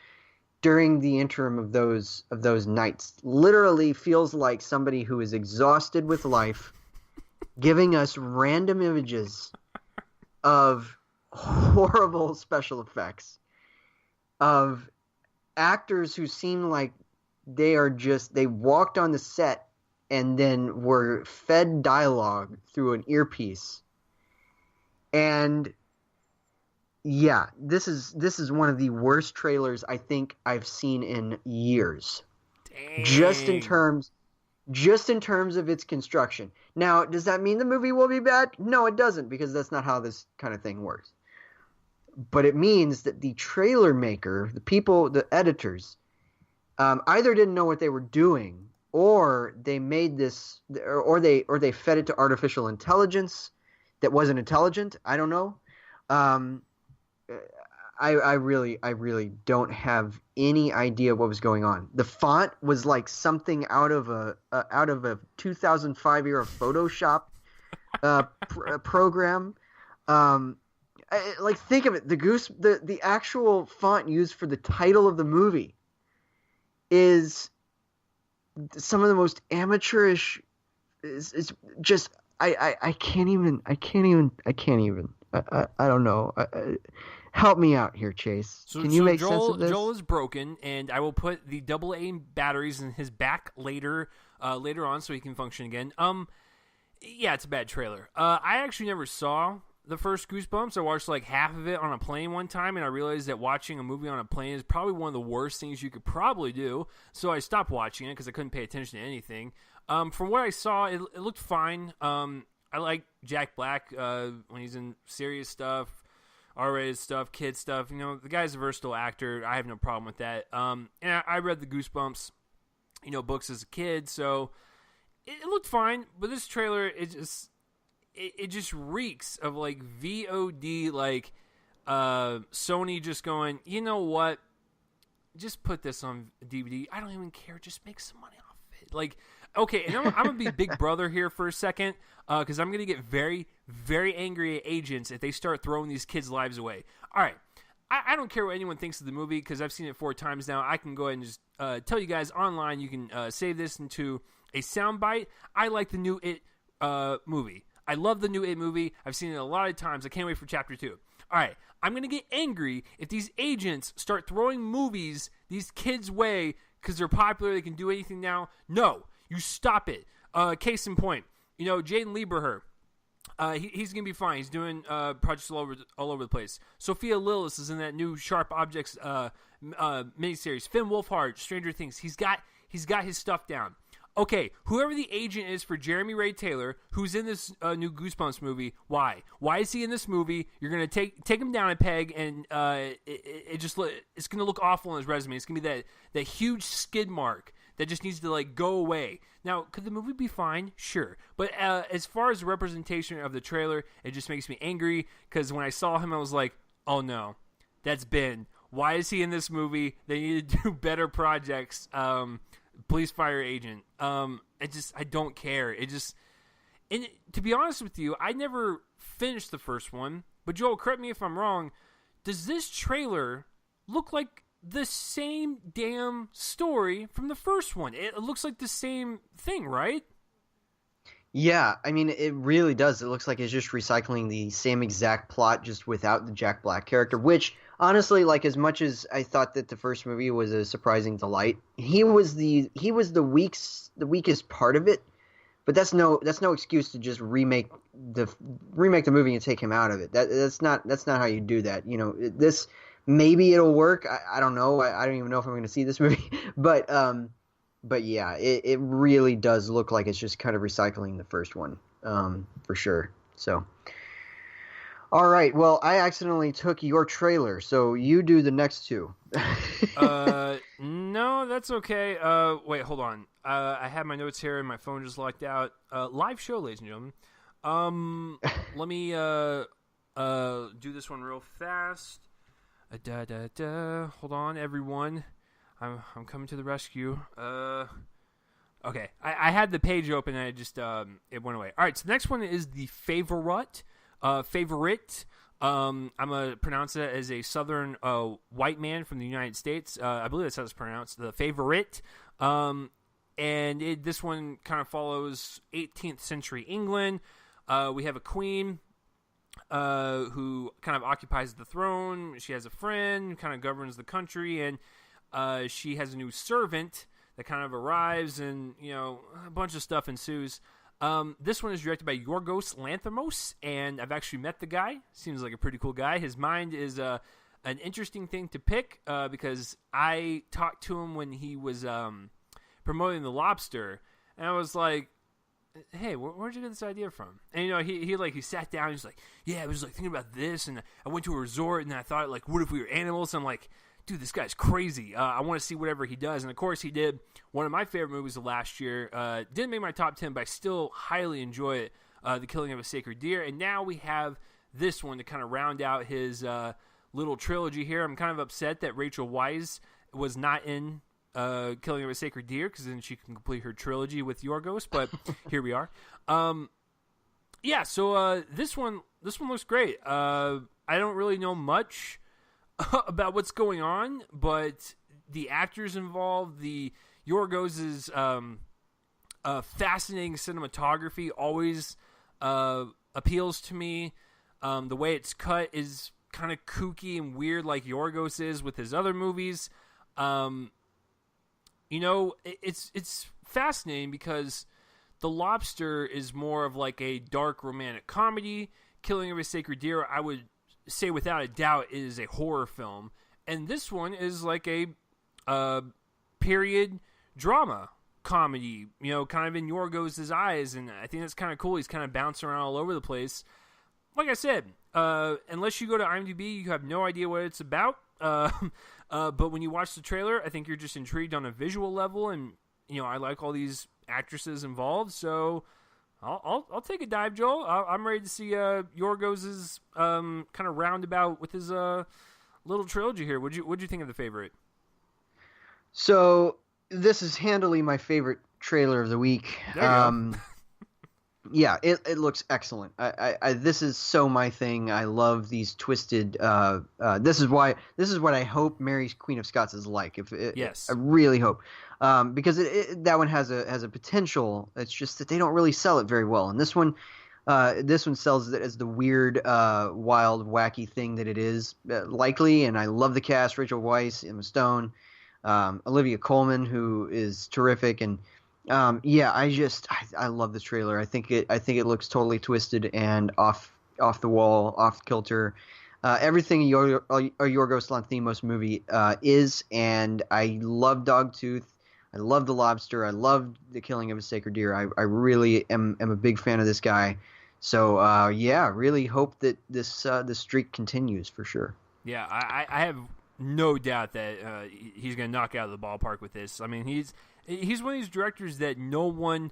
during the interim of those nights. Literally feels like somebody who is exhausted with life giving us random images of horrible special effects, of actors who seem like they walked on the set and then were fed dialogue through an earpiece. And yeah, this is one of the worst trailers I think I've seen in years. Dang. Just in terms of its construction. Now, does that mean the movie will be bad? No, it doesn't, because that's not how this kind of thing works. But it means that the trailer maker, the editors, either didn't know what they were doing, or they made this, or they fed it to artificial intelligence that wasn't intelligent. I don't know. I really don't have any idea what was going on. The font was like something out of a 2005 era Photoshop program. Like, think of it. The actual font used for the title of the movie is some of the most amateurish. It's just I can't even. I don't know. Help me out here, Chase. Can you make sense of this? Joel is broken, and I will put the AA batteries in his back later on so he can function again. Yeah, it's a bad trailer. I actually never saw the first Goosebumps. I watched like half of it on a plane one time, and I realized that watching a movie on a plane is probably one of the worst things you could probably do. So I stopped watching it because I couldn't pay attention to anything. From what I saw, it looked fine. I like Jack Black when he's in serious stuff, R-rated stuff, kid stuff. You know, the guy's a versatile actor. I have no problem with that. And I read the Goosebumps, books as a kid, so it looked fine. But this trailer, it just reeks of like VOD, like Sony just going, you know what? Just put this on DVD. I don't even care. Just make some money off of it. Like, okay, and I'm going to be Big Brother here for a second, because I'm going to get very, very angry at agents if they start throwing these kids' lives away. All right, I don't care what anyone thinks of the movie, because I've seen it 4 times now. I can go ahead and just tell you guys online, you can save this into a soundbite. I like the new It movie. I love the new It movie. I've seen it a lot of times. I can't wait for Chapter 2. All right, I'm going to get angry if these agents start throwing movies these kids' way because they're popular, they can do anything now. No, you stop it. Case in point, Jaden Lieberher, he's going to be fine. He's doing projects all over the place. Sophia Lillis is in that new Sharp Objects miniseries. Finn Wolfhard, Stranger Things. He's got his stuff down. Okay, whoever the agent is for Jeremy Ray Taylor, who's in this new Goosebumps movie, why? Why is he in this movie? You're gonna take him down a peg, and it's gonna look awful on his resume. It's gonna be that huge skid mark that just needs to like go away. Now, could the movie be fine? Sure, but as far as the representation of the trailer, it just makes me angry because when I saw him, I was like, oh no, that's Ben. Why is he in this movie? They need to do better projects. Police fire agent. I don't care. And to be honest with you, I never finished the first one. But Joel, correct me if I'm wrong. Does this trailer look like the same damn story from the first one? It looks like the same thing, right? Yeah, I mean, it really does. It looks like it's just recycling the same exact plot, just without the Jack Black character, which, honestly, like, as much as I thought that the first movie was a surprising delight, he was the weakest part of it. But that's no excuse to just remake the movie and take him out of it. That's not how you do that. This, maybe it'll work. I don't know. I don't even know if I'm going to see this movie. But yeah, it really does look like it's just kind of recycling the first one, for sure. So, All right. Well, I accidentally took your trailer, so you do the next two. No, that's okay. Wait, hold on. I have my notes here and my phone just locked out. Live show, ladies and gentlemen. Let me do this one real fast. Hold on, everyone. I'm coming to the rescue. Okay, I had the page open and I just it went away. All right, so the next one is the Favorite. I'm gonna pronounce it as a Southern white man from the United States. I believe that's how it's pronounced. The Favorite. This one kind of follows 18th century England. We have a queen who kind of occupies the throne. She has a friend who kind of governs the country, and she has a new servant that kind of arrives, and a bunch of stuff ensues. This one is directed by Yorgos Lanthimos, and I've actually met the guy. Seems like a pretty cool guy. His mind is an interesting thing to pick because I talked to him when he was promoting The Lobster, and I was like, "Hey, where'd you get this idea from?" And he sat down. He's like, "Yeah, I was like thinking about this, and I went to a resort, and I thought like, what if we were animals?" And I'm like, dude, this guy's crazy. I want to see whatever he does. And, of course, he did one of my favorite movies of last year. Didn't make my top 10, but I still highly enjoy it, The Killing of a Sacred Deer. And now we have this one to kind of round out his little trilogy here. I'm kind of upset that Rachel Weisz was not in Killing of a Sacred Deer because then she can complete her trilogy with Yorgos, but here we are. So this one looks great. I don't really know much about what's going on, but the actors involved, the Yorgos's fascinating cinematography always appeals to me. The way it's cut is kind of kooky and weird, like Yorgos is with his other movies. It's fascinating because The Lobster is more of like a dark romantic comedy. Killing of a Sacred Deer, I would say without a doubt, is a horror film, and this one is like a period drama comedy, kind of in Yorgos' eyes, and I think that's kind of cool. He's kind of bouncing around all over the place. Like I said, unless you go to IMDb, you have no idea what it's about, but when you watch the trailer, I think you're just intrigued on a visual level, and I like all these actresses involved, so I'll take a dive, Joel. I'm ready to see Yorgos's kind of roundabout with his little trilogy here. What'd you think of The Favorite? So this is handily my favorite trailer of the week. Yeah, it looks excellent. I this is so my thing. I love these twisted. This is what I hope Mary's Queen of Scots is like. Yes, I really hope. Because that one has a potential. It's just that they don't really sell it very well. And this one sells it as the weird, wild, wacky thing that it is, likely. And I love the cast: Rachel Weisz, Emma Stone, Olivia Colman, who is terrific. And I love this trailer. I think it looks totally twisted and off the wall, off kilter. Everything a Yorgos Lanthimos movie is, and I love Dogtooth. I love The Lobster. I love The Killing of a Sacred Deer. I really am a big fan of this guy. So really hope that this streak continues for sure. Yeah, I have no doubt that he's going to knock out of the ballpark with this. I mean, he's one of these directors that no one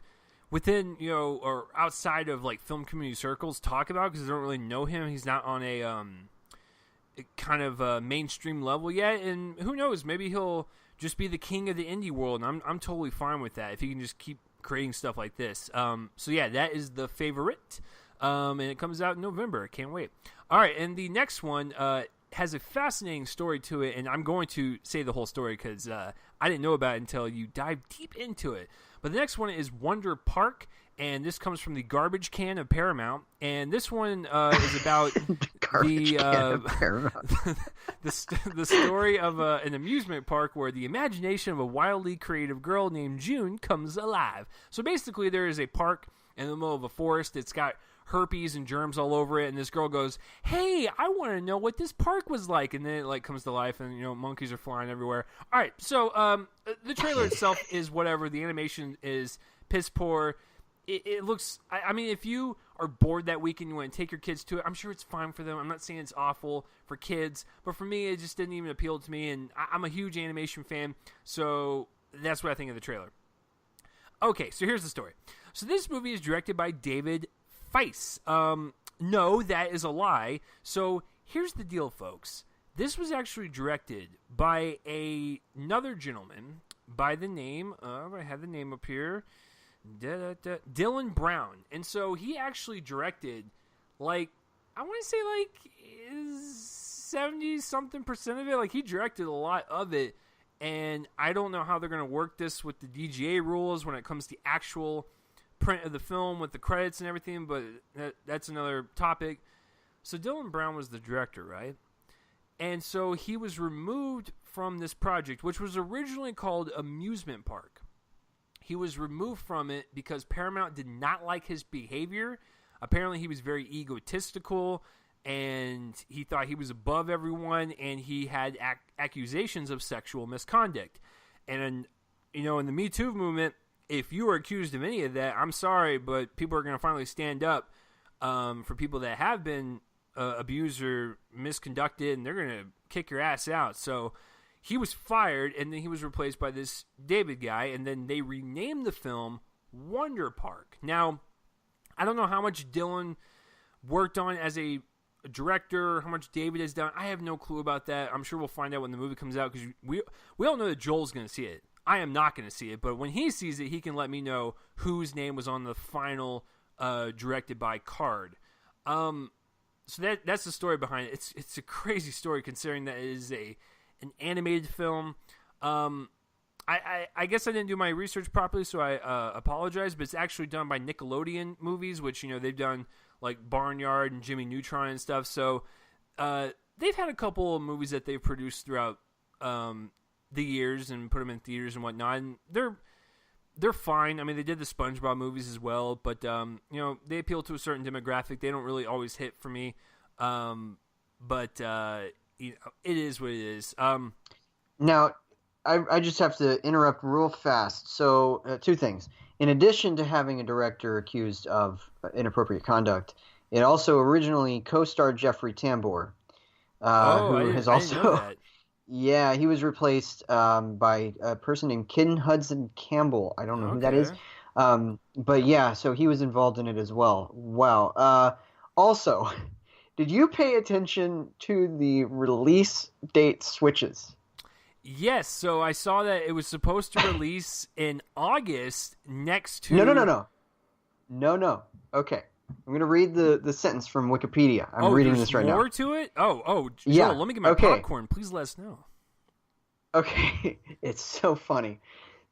within or outside of like film community circles talk about because they don't really know him. He's not on a kind of mainstream level yet, and who knows? Maybe he'll just be the king of the indie world, and I'm totally fine with that if he can just keep creating stuff like this. That is The Favorite, and it comes out in November. Can't wait. All right, and the next one has a fascinating story to it, and I'm going to say the whole story because I didn't know about it until you dive deep into it. But the next one is Wonder Park, and this comes from the Garbage Can of Paramount. And this one is about the story of an amusement park where the imagination of a wildly creative girl named June comes alive. So basically, there is a park in the middle of a forest. It's got herpes and germs all over it, and this girl goes, "Hey, I want to know what this park was like," and then it like comes to life, and monkeys are flying everywhere. All right, so the trailer itself is whatever. The animation is piss poor. it looks. I mean, if you are bored that weekend, you want to take your kids to it. I'm sure it's fine for them. I'm not saying it's awful for kids, but for me, it just didn't even appeal to me. And I'm a huge animation fan, so that's what I think of the trailer. Okay, so here's the story. So this movie is directed by David Feiss. No, that is a lie. So here's the deal, folks. This was actually directed by another gentleman by the name of, I have the name up here, Dylan Brown. And so he actually directed, like, I want to say, like, 70-something% of it. Like, he directed a lot of it. And I don't know how they're going to work this with the DGA rules when it comes to actual print of the film with the credits and everything, but that's another topic. So Dylan Brown was the director, right? And so he was removed from this project, which was originally called Amusement Park. He was removed from it because Paramount did not like his behavior. Apparently he was very egotistical, and he thought he was above everyone, and he had accusations of sexual misconduct. And, you know, in the Me Too movement, if you are accused of any of that, I'm sorry, but people are going to finally stand up for people that have been abused or misconducted, and they're going to kick your ass out. So he was fired, and then he was replaced by this David guy, and then they renamed the film Wonder Park. Now, I don't know how much Dylan worked on as a director, how much David has done. I have no clue about that. I'm sure we'll find out when the movie comes out, because we all know that Joel's going to see it. I am not going to see it, but when he sees it, he can let me know whose name was on the final directed by card. So that's the story behind it. It's a crazy story considering that it is an animated film. I guess I didn't do my research properly, so I apologize, but it's actually done by Nickelodeon Movies, which, you know, they've done like Barnyard and Jimmy Neutron and stuff. So they've had a couple of movies that they've produced throughout the years and put them in theaters and whatnot, and they're fine. I mean, they did the SpongeBob movies as well, but you know, they appeal to a certain demographic. They don't really always hit for me, but you know, it is what it is. Now, I just have to interrupt real fast. So, two things. In addition to having a director accused of inappropriate conduct, it also originally co-starred Jeffrey Tambor, who has also. I didn't know that. Yeah, he was replaced by a person named Kitten Hudson Campbell. I don't know who that is. But yeah, so he was involved in it as well. Wow. Also, did you pay attention to the release date switches? Yes, so I saw that it was supposed to release in August next to... No. Okay. I'm going to read the sentence from Wikipedia. I'm reading this right now. Oh, there's more to it? Joel, yeah. Let me get my popcorn. Please let us know. Okay. It's so funny.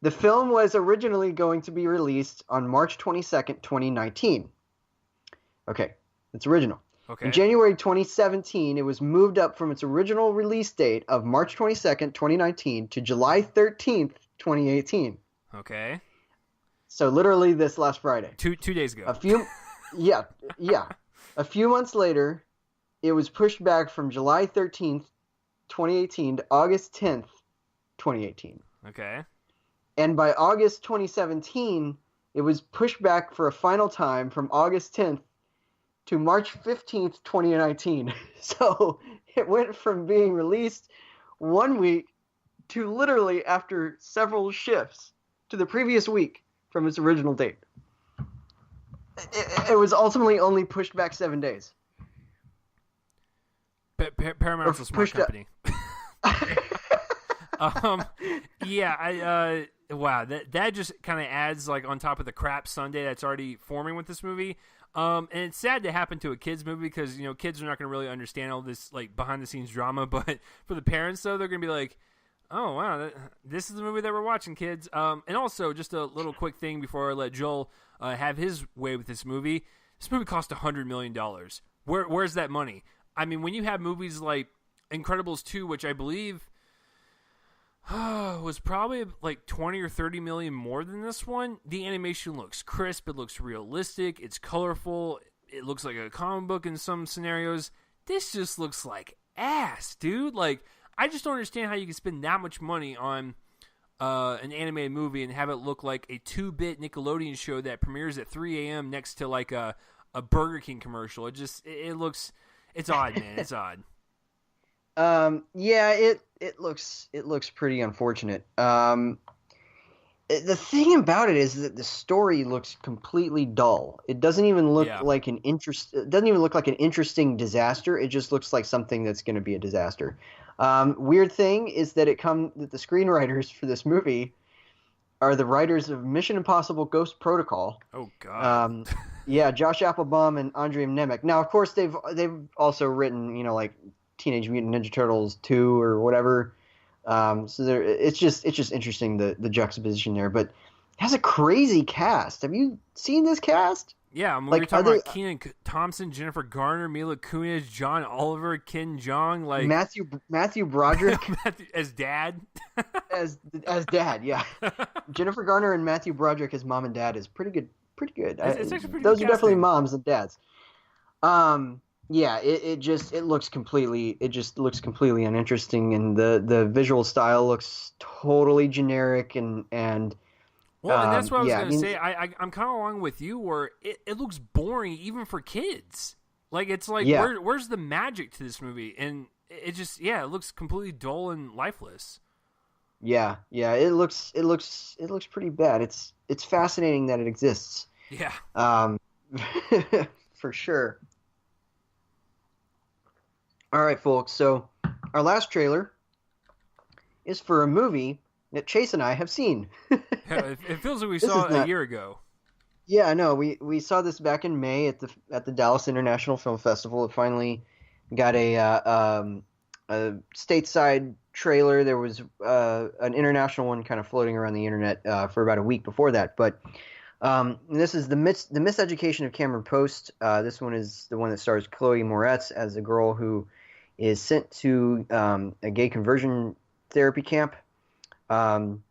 The film was originally going to be released on March 22nd, 2019. Okay. It's original. Okay. In January 2017, it was moved up from its original release date of March 22nd, 2019 to July 13th, 2018. Okay. So literally this last Friday. 2 days ago. Yeah. A few months later, it was pushed back from July 13th, 2018 to August 10th, 2018. Okay. And by August 2017, it was pushed back for a final time from August 10th to March 15th, 2019. So it went from being released 1 week to literally after several shifts to the previous week from its original date. It was ultimately only pushed back 7 days. Paramount's a smart company. Yeah, wow, that just kind of adds like on top of the crap Sunday that's already forming with this movie. And it's sad to happen to a kids movie because, you know, kids are not going to really understand all this like behind the scenes drama. But for the parents, though, they're going to be like, "Oh wow, this is the movie that we're watching, kids." And also, just a little quick thing before I let Joel have his way with this movie. This movie cost $100 million. Where's that money? I mean, when you have movies like Incredibles 2, which I believe was probably like 20 or 30 million more than this one. The animation looks crisp. It looks realistic. It's colorful. It looks like a comic book in some scenarios. This just looks like ass, dude. Like, I just don't understand how you can spend that much money on an animated movie and have it look like a 2-bit Nickelodeon show that premieres at 3 a.m. next to like a Burger King commercial. It looks, it's odd, man. It's odd. Yeah, it looks pretty unfortunate. The thing about it is that the story looks completely dull. It doesn't even look like an It doesn't even look like an interesting disaster. It just looks like something that's going to be a disaster. Weird thing is that that the screenwriters for this movie are the writers of Mission Impossible: Ghost Protocol. Oh God. Yeah, Josh Applebaum and Andrei Nemec. Now, of course, they've also written, like Teenage Mutant Ninja Turtles 2 or whatever. So it's just interesting the juxtaposition there, but it has a crazy cast. Have you seen this cast? Yeah, we were talking about Kenan Thompson, Jennifer Garner, Mila Kunis, John Oliver, Ken Jeong, like Matthew Broderick as dad. as dad, yeah. Jennifer Garner and Matthew Broderick as mom and dad is pretty good. It's actually pretty those good are definitely casting. moms and dads. Yeah, it looks completely uninteresting, and the visual style looks totally generic and well, and that's what I was going to say. I'm kind of along with you, where it looks boring even for kids. Like it's like where's the magic to this movie? And it looks completely dull and lifeless. Yeah, it looks pretty bad. It's fascinating that it exists. Yeah. For sure. All right, folks. So our last trailer is for a movie that Chase and I have seen. It feels like we saw it a year ago. Yeah, I know. We saw this back in May at the Dallas International Film Festival. It finally got a stateside trailer. There was an international one kind of floating around the internet for about a week before that. But this is the Miseducation of Cameron Post. This one is the one that stars Chloe Moretz as a girl who is sent to a gay conversion therapy camp, and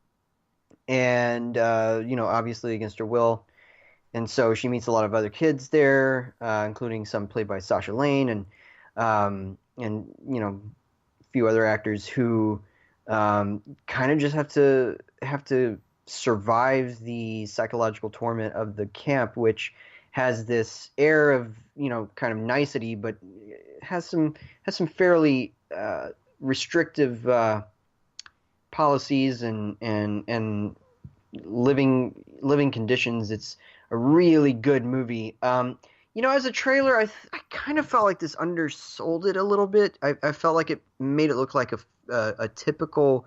obviously against her will. And so she meets a lot of other kids there, including some played by Sasha Lane and a few other actors who kind of just have to survive the psychological torment of the camp, which has this air of kind of nicety, but has some fairly restrictive policies and living conditions. It's a really good movie. As a trailer, I kind of felt like this undersold it a little bit. I felt like it made it look like a typical,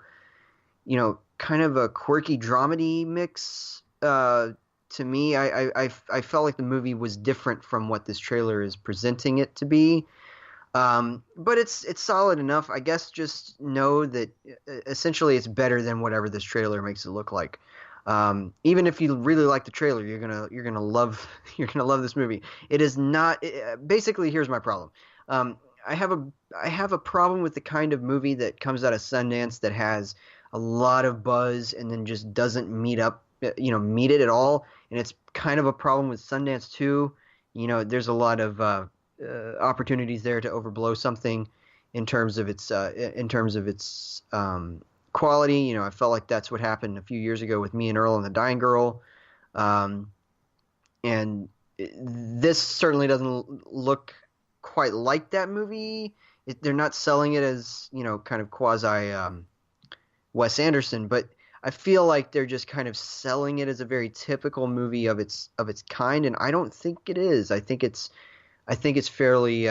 kind of a quirky dramedy mix. To me, I felt like the movie was different from what this trailer is presenting it to be. But it's solid enough. I guess just know that essentially it's better than whatever this trailer makes it look like. Even if you really like the trailer, you're gonna love this movie. It is not basically. Here's my problem. I have a problem with the kind of movie that comes out of Sundance that has a lot of buzz and then just doesn't meet it at all. And it's kind of a problem with Sundance too. There's a lot of opportunities there to overblow something in terms of its quality. I felt like that's what happened a few years ago with Me and Earl and the Dying Girl. And this certainly doesn't look quite like that movie. They're not selling it as, kind of quasi Wes Anderson, but I feel like they're just kind of selling it as a very typical movie of its kind, and I don't think it is. I think it's fairly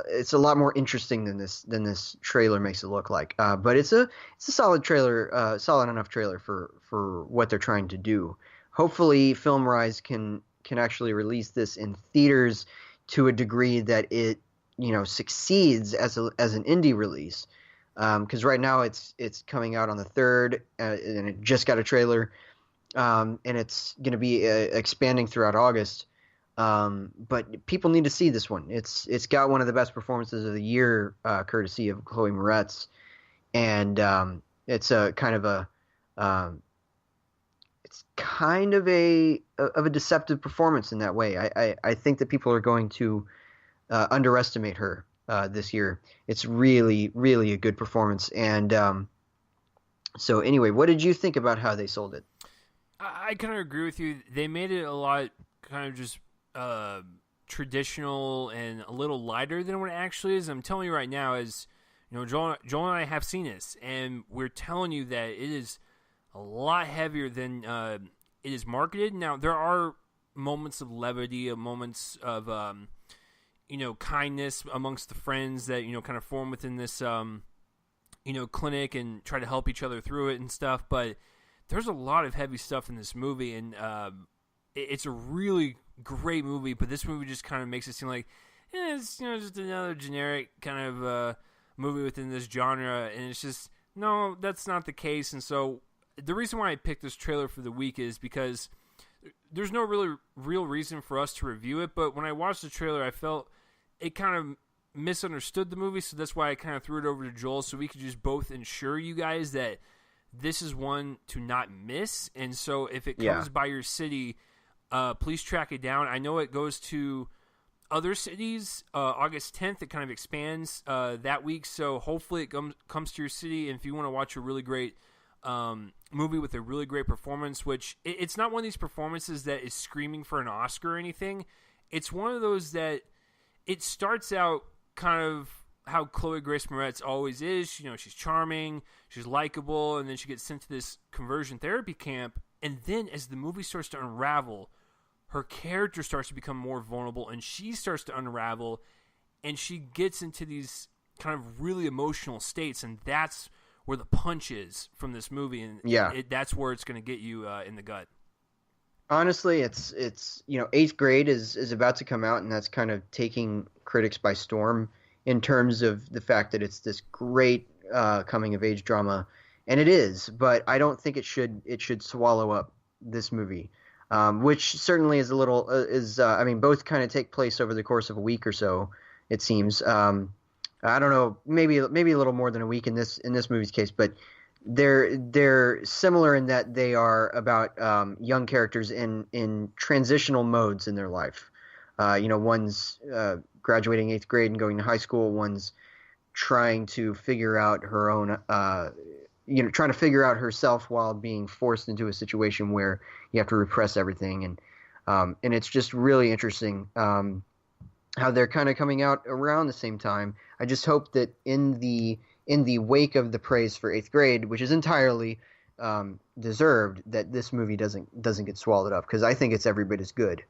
it's a lot more interesting than this trailer makes it look like. But it's a solid trailer, solid enough trailer for what they're trying to do. Hopefully, Film Rise can actually release this in theaters to a degree that it succeeds as an indie release. Because right now it's coming out on the 3rd, and it just got a trailer, and it's going to be expanding throughout August. But people need to see this one. It's got one of the best performances of the year, courtesy of Chloe Moretz, and it's a kind of a deceptive performance in that way. I think that people are going to underestimate her this year. It's really, really a good performance, and So anyway, what did you think about how they sold it? I kind of agree with you. They made it a lot kind of just uh, traditional and a little lighter than what it actually is. I'm telling you right now, as you know, Joel and I have seen this, and we're telling you that it is a lot heavier than it is marketed. Now, there are moments of levity, moments of kindness amongst the friends that kind of form within this clinic and try to help each other through it and stuff. But there's a lot of heavy stuff in this movie, and it's a really great movie. But this movie just kind of makes it seem like it's just another generic kind of movie within this genre, and it's just no, that's not the case. And so the reason why I picked this trailer for the week is because there's no really real reason for us to review it. But when I watched the trailer, I felt it kind of misunderstood the movie, so that's why I kind of threw it over to Joel so we could just both ensure you guys that this is one to not miss. And so if it comes by your city, please track it down. I know it goes to other cities August 10th. It kind of expands that week, so hopefully it comes to your city. And if you want to watch a really great movie with a really great performance, which it's not one of these performances that is screaming for an Oscar or anything. It's one of those that it starts out kind of how Chloe Grace Moretz always is. She's charming, she's likable, and then she gets sent to this conversion therapy camp. And then as the movie starts to unravel, her character starts to become more vulnerable, and she starts to unravel, and she gets into these kind of really emotional states, and that's where the punch is from this movie, and that's where it's going to get you in the gut. Honestly, it's Eighth Grade is about to come out, and that's kind of taking critics by storm in terms of the fact that it's this great coming of age drama, and it is. But I don't think it should swallow up this movie, which certainly is a little both kind of take place over the course of a week or so. It seems. I don't know, maybe a little more than a week in this movie's case, but they're similar in that they are about young characters in transitional modes in their life. One's graduating 8th grade and going to high school. One's trying to figure out her own, trying to figure out herself while being forced into a situation where you have to repress everything. And it's just really interesting how they're kind of coming out around the same time. I just hope that in the wake of the praise for 8th grade, which is entirely deserved, that this movie doesn't get swallowed up, because I think it's every bit as good.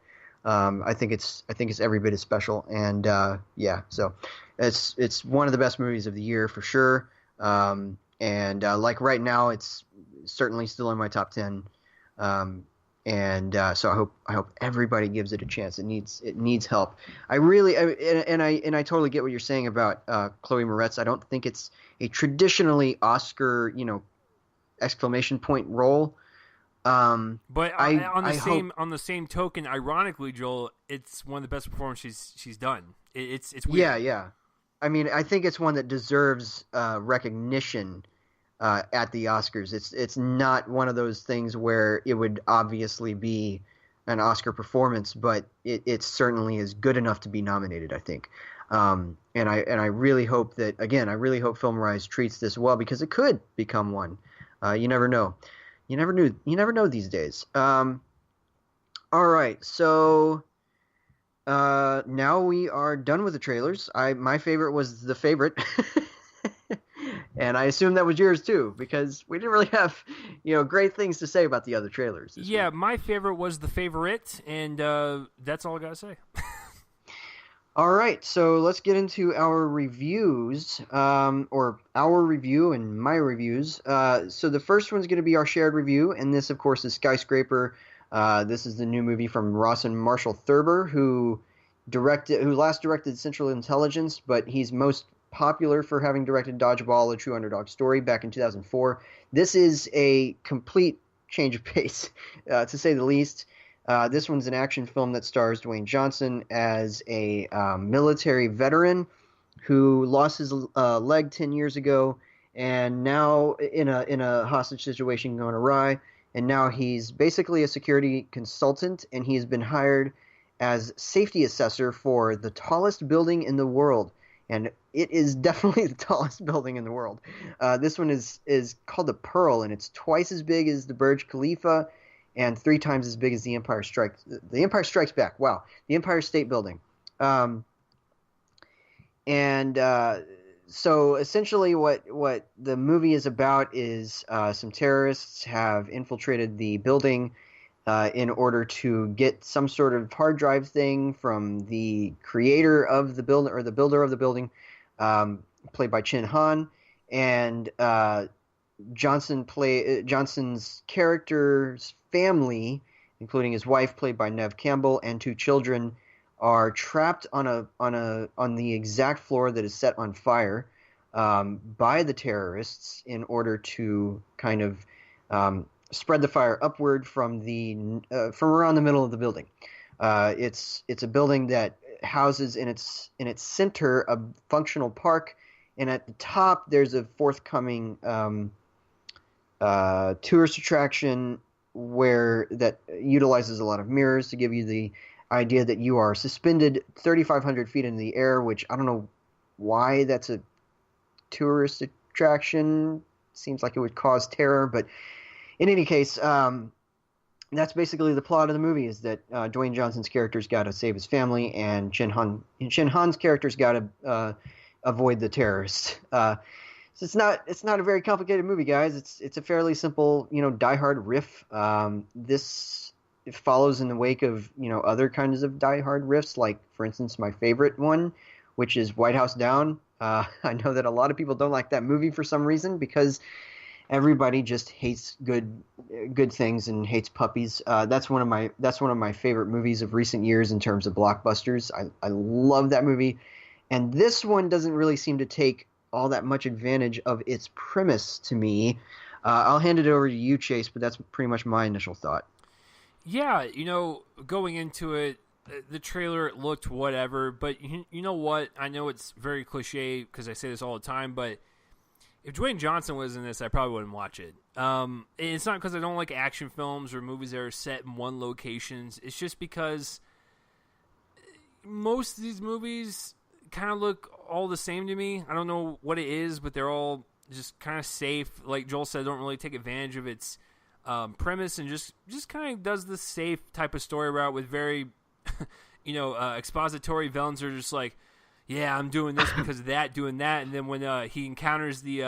I think it's every bit as special, and so it's one of the best movies of the year for sure. And like right now, it's certainly still in my top 10. So I hope everybody gives it a chance. It needs help. I totally get what you're saying about Chloe Moretz. I don't think it's a traditionally Oscar, exclamation point role. But on the same token, ironically, Joel, it's one of the best performances she's done. It's weird. Yeah. I mean, I think it's one that deserves recognition at the Oscars. It's not one of those things where it would obviously be an Oscar performance, but it certainly is good enough to be nominated, I think. And I really hope Film Rise treats this well, because it could become one. You never know. You never know these days. All right, so now we are done with the trailers. My favorite was The Favorite. And I assume that was yours too, because we didn't really have, great things to say about the other trailers. Yeah, my favorite was The Favorite, and that's all I gotta say. All right, so let's get into our reviews, or our review and my reviews. So the first one's going to be our shared review, and this, of course, is Skyscraper. This is the new movie from Ross and Marshall Thurber, who last directed Central Intelligence, but he's most popular for having directed Dodgeball, A True Underdog Story, back in 2004. This is a complete change of pace, to say the least. This one's an action film that stars Dwayne Johnson as a military veteran who lost his leg 10 years ago, and now in a hostage situation gone awry, and now he's basically a security consultant, and he's been hired as safety assessor for the tallest building in the world. and it is definitely the tallest building in the world. This one is called the Pearl, and it's twice as big as the Burj Khalifa, and 3 times as big as the Empire Strikes Back. Wow, the Empire State Building. And so essentially, what the movie is about is some terrorists have infiltrated the building in order to get some sort of hard drive thing from the creator of the building or the builder of the building, played by Chin Han, and Johnson's character's family, including his wife, played by Neve Campbell, and 2 children, are trapped on the exact floor that is set on fire by the terrorists in order to kind of spread the fire upward from around the middle of the building. It's a building that houses in its center a functional park, and at the top there's a forthcoming tourist attraction that utilizes a lot of mirrors to give you the idea that you are suspended 3,500 feet in the air, which I don't know why that's a tourist attraction. Seems like it would cause terror, but in any case, that's basically the plot of the movie, is that Dwayne Johnson's character's got to save his family, and Chin Han's character's got to avoid the terrorists. So it's not a very complicated movie, guys. It's a fairly simple, Die Hard riff. It follows in the wake of, other kinds of Die Hard riffs, like, for instance, my favorite one, which is White House Down. I know that a lot of people don't like that movie for some reason, because everybody just hates good things and hates puppies. That's one of my favorite movies of recent years in terms of blockbusters. I love that movie, and this one doesn't really seem to take all that much advantage of its premise to me. I'll hand it over to you, Chase, but that's pretty much my initial thought. Yeah, going into it, the trailer looked whatever, but you know what? I know it's very cliche because I say this all the time, but if Dwayne Johnson was in this, I probably wouldn't watch it. It's not because I don't like action films or movies that are set in one location. It's just because most of these movies kind of look all the same to me. I don't know what it is, but they're all just kind of safe. Like Joel said, don't really take advantage of its premise, and just kind of does the safe type of story route with very, expository villains are just like, yeah, I'm doing this because of that, doing that, and then when he encounters the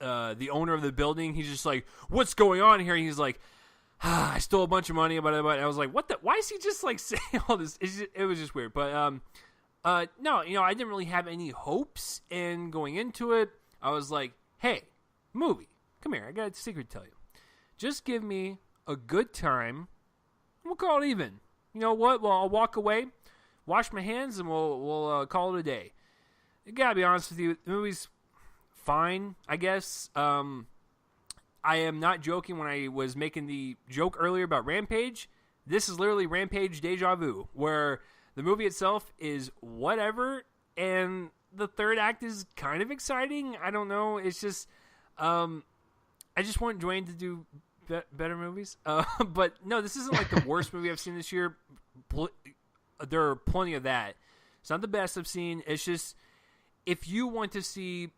owner of the building, he's just like, what's going on here? And he's like, I stole a bunch of money, but I was like, what the? Why is he just like saying all this? It was just weird, but no, I didn't really have any hopes in going into it. I was like, hey, movie, come here, I got a secret to tell you. Just give me a good time, and we'll call it even. You know what? Well, I'll walk away, wash my hands, and we'll call it a day. I gotta be honest with you, the movie's fine, I guess. I am not joking when I was making the joke earlier about Rampage. This is literally Rampage Deja Vu, where the movie itself is whatever, and the third act is kind of exciting. I don't know. It's just, I just want Dwayne to do better movies. But no, this isn't like the worst movie I've seen this year. There are plenty of that. It's not the best I've seen. It's just, if you want to see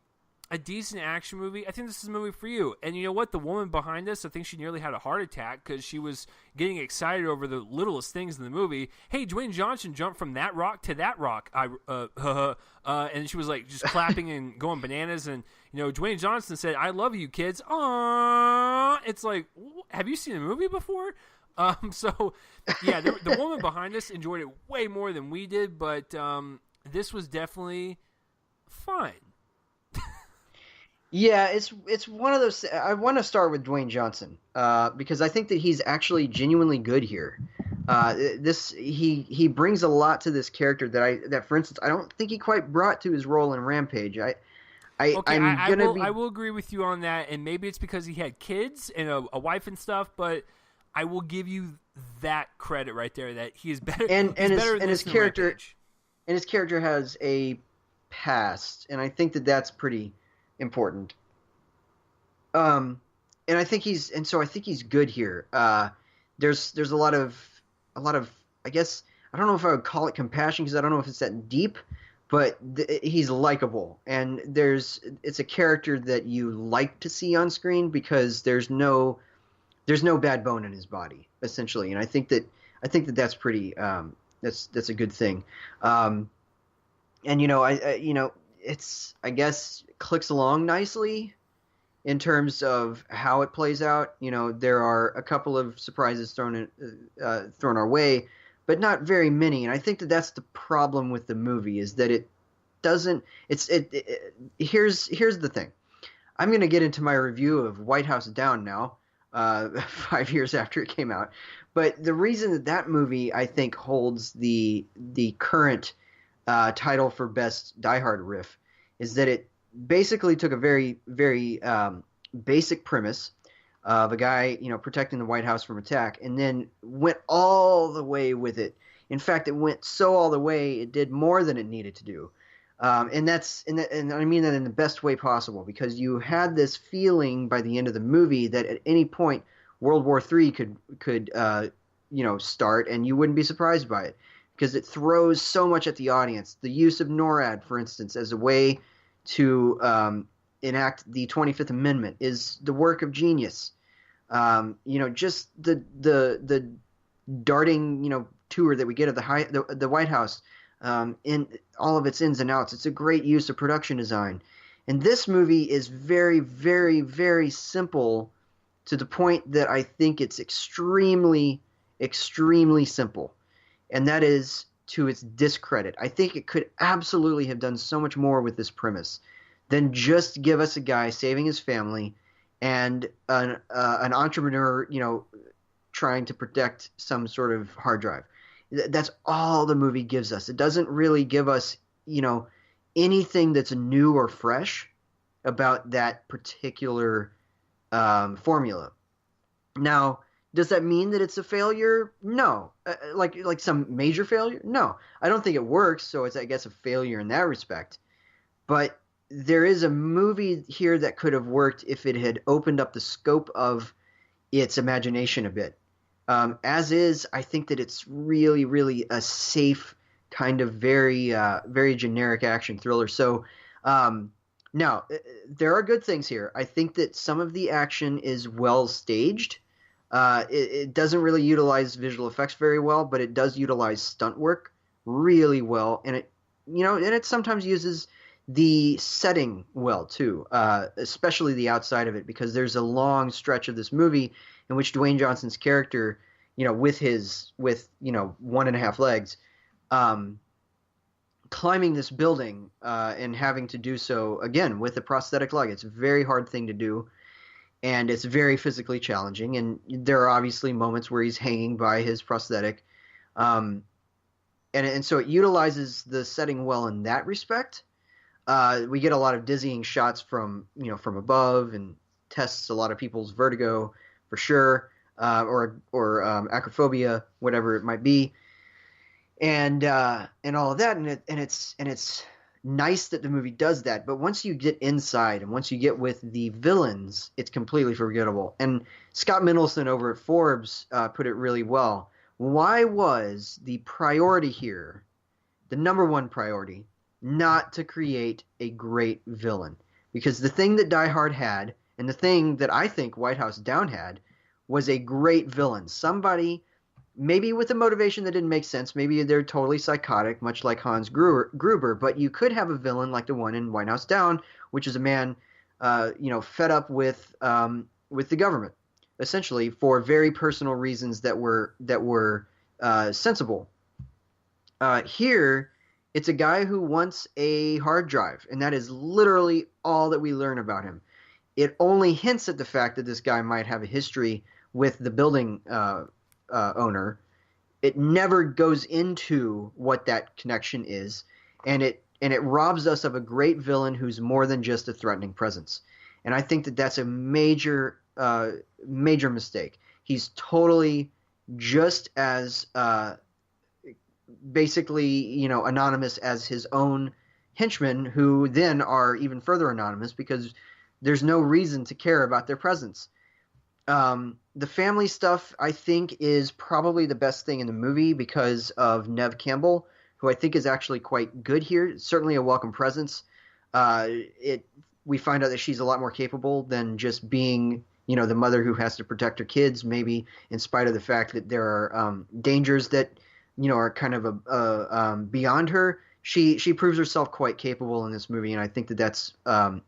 a decent action movie, I think this is a movie for you. And you know what? The woman behind this, I think she nearly had a heart attack because she was getting excited over the littlest things in the movie. Hey, Dwayne Johnson jumped from that rock to that rock. And she was like just clapping and going bananas. And, Dwayne Johnson said, I love you, kids. Aww. It's like, have you seen the movie before? So, yeah, the woman behind us enjoyed it way more than we did, but this was definitely fine. Yeah, it's one of those. I want to start with Dwayne Johnson because I think that he's actually genuinely good here. He brings a lot to this character that for instance I don't think he quite brought to his role in Rampage. I will agree with you on that, and maybe it's because he had kids and a wife and stuff, but I will give you that credit right there that he is better. And his character has a past, and I think that's pretty important. And I think he's good here. There's a lot of I guess I don't know if I would call it compassion because I don't know if it's that deep, but he's likable, and it's a character that you like to see on screen because there's no bad bone in his body, essentially, and I think that that's pretty that's a good thing. Um, and it's, I guess, clicks along nicely in terms of how it plays out. There are a couple of surprises thrown our way, but not very many. And I think that that's the problem with the movie, is that it doesn't. Here's the thing. I'm going to get into my review of White House Down now, 5 years after it came out. But the reason that that movie, I think, holds the current title for best Die Hard riff is that it basically took a very, very basic premise of a guy, protecting the White House from attack, and then went all the way with it. In fact, it went so all the way, it did more than it needed to do. And I mean that in the best way possible, because you had this feeling by the end of the movie that at any point World War III could start, and you wouldn't be surprised by it, because it throws so much at the audience. The use of NORAD, for instance, as a way to enact the 25th Amendment is the work of genius. Just the darting tour that we get of the White House, in all of its ins and outs. It's a great use of production design. And this movie is very, very, very simple, to the point that I think it's extremely, extremely simple. And that is to its discredit. I think it could absolutely have done so much more with this premise than just give us a guy saving his family and an entrepreneur, trying to protect some sort of hard drive. That's all the movie gives us. It doesn't really give us, anything that's new or fresh about that particular formula. Now, does that mean that it's a failure? No. Like some major failure? No. I don't think it works, so it's, I guess, a failure in that respect. But there is a movie here that could have worked if it had opened up the scope of its imagination a bit. As is, I think that it's really, really a safe kind of very, very generic action thriller. So, now, there are good things here. I think that some of the action is well staged. It doesn't really utilize visual effects very well, but it does utilize stunt work really well, and it sometimes uses the setting well too, especially the outside of it, because there's a long stretch of this movie in which Dwayne Johnson's character, with 1.5 legs, climbing this building and having to do so again with a prosthetic leg. It's a very hard thing to do, and it's very physically challenging. And there are obviously moments where he's hanging by his prosthetic, and so it utilizes the setting well in that respect. We get a lot of dizzying shots from above, and tests a lot of people's vertigo for sure, or acrophobia, whatever it might be, and all of that, and it's nice that the movie does that. But once you get inside, and once you get with the villains, it's completely forgettable. And Scott Mendelson over at Forbes put it really well. Why was the priority here, the number one priority, not to create a great villain? Because the thing that Die Hard had, and the thing that I think White House Down had, was a great villain. Somebody, maybe with a motivation that didn't make sense. Maybe they're totally psychotic, much like Hans Gruber. But you could have a villain like the one in White House Down, which is a man, fed up with the government, essentially, for very personal reasons that were sensible. Here, it's a guy who wants a hard drive, and that is literally all that we learn about him. It only hints at the fact that this guy might have a history with the building owner. It never goes into what that connection is, and it robs us of a great villain who's more than just a threatening presence. And I think that that's a major mistake. He's totally just as basically, anonymous as his own henchmen, who then are even further anonymous because there's no reason to care about their presence. The family stuff, I think, is probably the best thing in the movie because of Neve Campbell, who I think is actually quite good here. Certainly a welcome presence. We find out that she's a lot more capable than just being, the mother who has to protect her kids, maybe in spite of the fact that there are dangers that, are kind of beyond her. She proves herself quite capable in this movie, and I think that that's a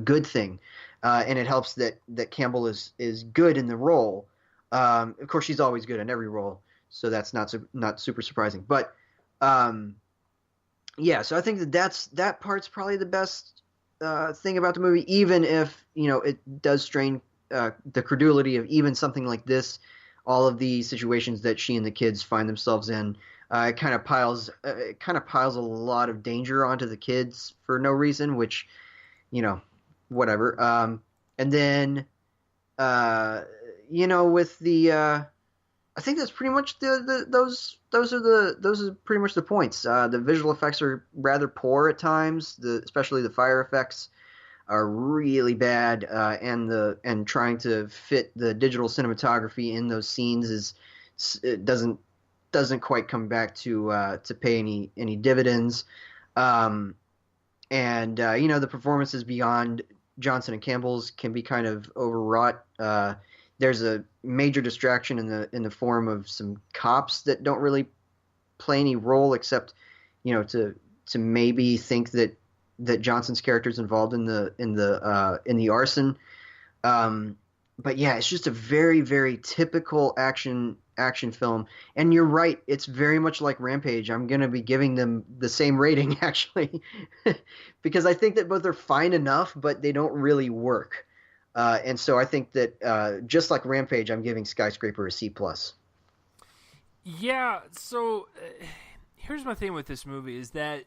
good thing. And it helps that Campbell is good in the role. Of course, she's always good in every role, so that's not super surprising. But yeah, so I think that part's probably the best thing about the movie, even if it does strain the credulity of even something like this. All of the situations that she and the kids find themselves in, it kind of piles a lot of danger onto the kids for no reason, which whatever. And then with the I think that's pretty much those are pretty much the points. The visual effects are rather poor at times. Especially the fire effects are really bad, and trying to fit the digital cinematography in those scenes it doesn't quite come back to pay any dividends. The performances beyond Johnson and Campbell's can be kind of overwrought. There's a major distraction in the form of some cops that don't really play any role except, to maybe think that Johnson's character is involved in the arson. But yeah, it's just a very, very typical action film. And you're right, it's very much like Rampage. I'm going to be giving them the same rating actually, because I think that both are fine enough, but they don't really work. And so I think that just like Rampage, I'm giving Skyscraper a C+. Yeah, so here's my thing with this movie is that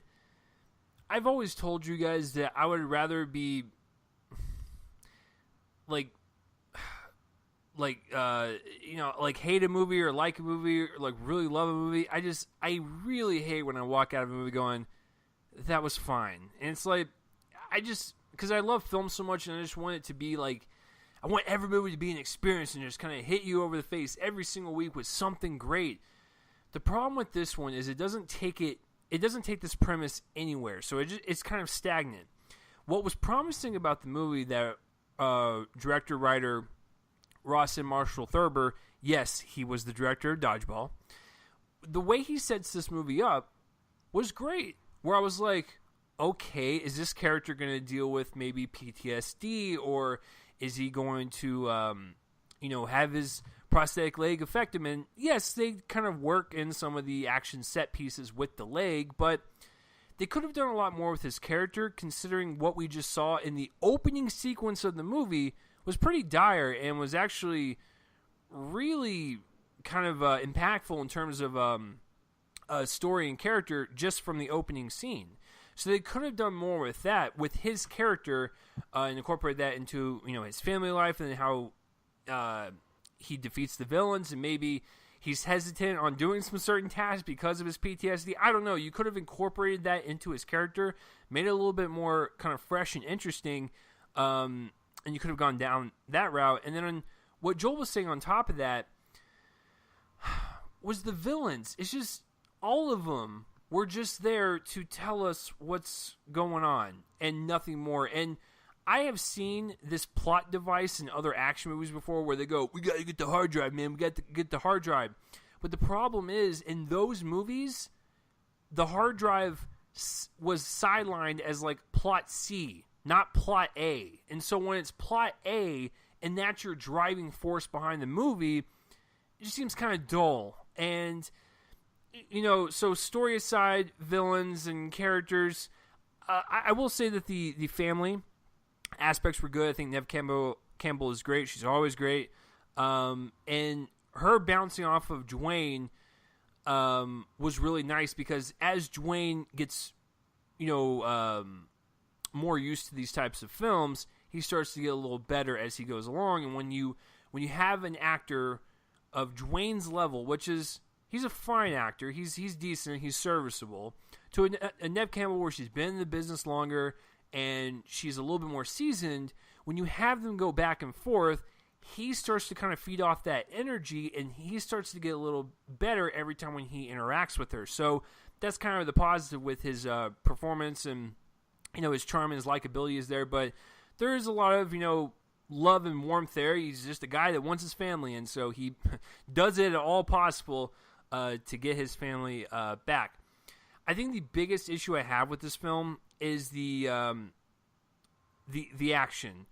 I've always told you guys that I would rather be like hate a movie or like a movie or like really love a movie. I really hate when I walk out of a movie going, that was fine. And it's like, because I love film so much and I just want it to be like, I want every movie to be an experience and just kind of hit you over the face every single week with something great. The problem with this one is it doesn't take this premise anywhere. So it's kind of stagnant. What was promising about the movie that director, writer Rawson Marshall Thurber, yes, he was the director of Dodgeball. The way he sets this movie up was great. Where I was like, okay, is this character going to deal with maybe PTSD, or is he going to, have his prosthetic leg affect him? And yes, they kind of work in some of the action set pieces with the leg, but they could have done a lot more with his character, considering what we just saw in the opening sequence of the movie was pretty dire and was actually really kind of impactful in terms of story and character just from the opening scene. So they could have done more with that, with his character, and incorporate that into his family life and how he defeats the villains, and maybe he's hesitant on doing some certain tasks because of his PTSD. I don't know. You could have incorporated that into his character, made it a little bit more kind of fresh and interesting, and you could have gone down that route. And then what Joel was saying on top of that was the villains. It's just all of them were just there to tell us what's going on and nothing more. And I have seen this plot device in other action movies before where they go, we got to get the hard drive, man. We got to get the hard drive. But the problem is, in those movies, the hard drive was sidelined as like plot C, not plot A. And so when it's plot A and that's your driving force behind the movie, it just seems kind of dull. And so story aside, villains and characters, I will say that the family aspects were good. I think Neve Campbell is great. She's always great. And her bouncing off of Dwayne was really nice, because as Dwayne gets, more used to these types of films, he starts to get a little better as he goes along. And when you have an actor of Dwayne's level, which is, he's a fine actor. He's decent. He's serviceable. To a Neve Campbell, where she's been in the business longer and she's a little bit more seasoned, when you have them go back and forth, he starts to kind of feed off that energy, and he starts to get a little better every time when he interacts with her. So that's kind of the positive with his performance, and his charm and his likability is there. But there is a lot of love and warmth there. He's just a guy that wants his family, and so he does it at all possible to get his family back. I think the biggest issue I have with this film is the action.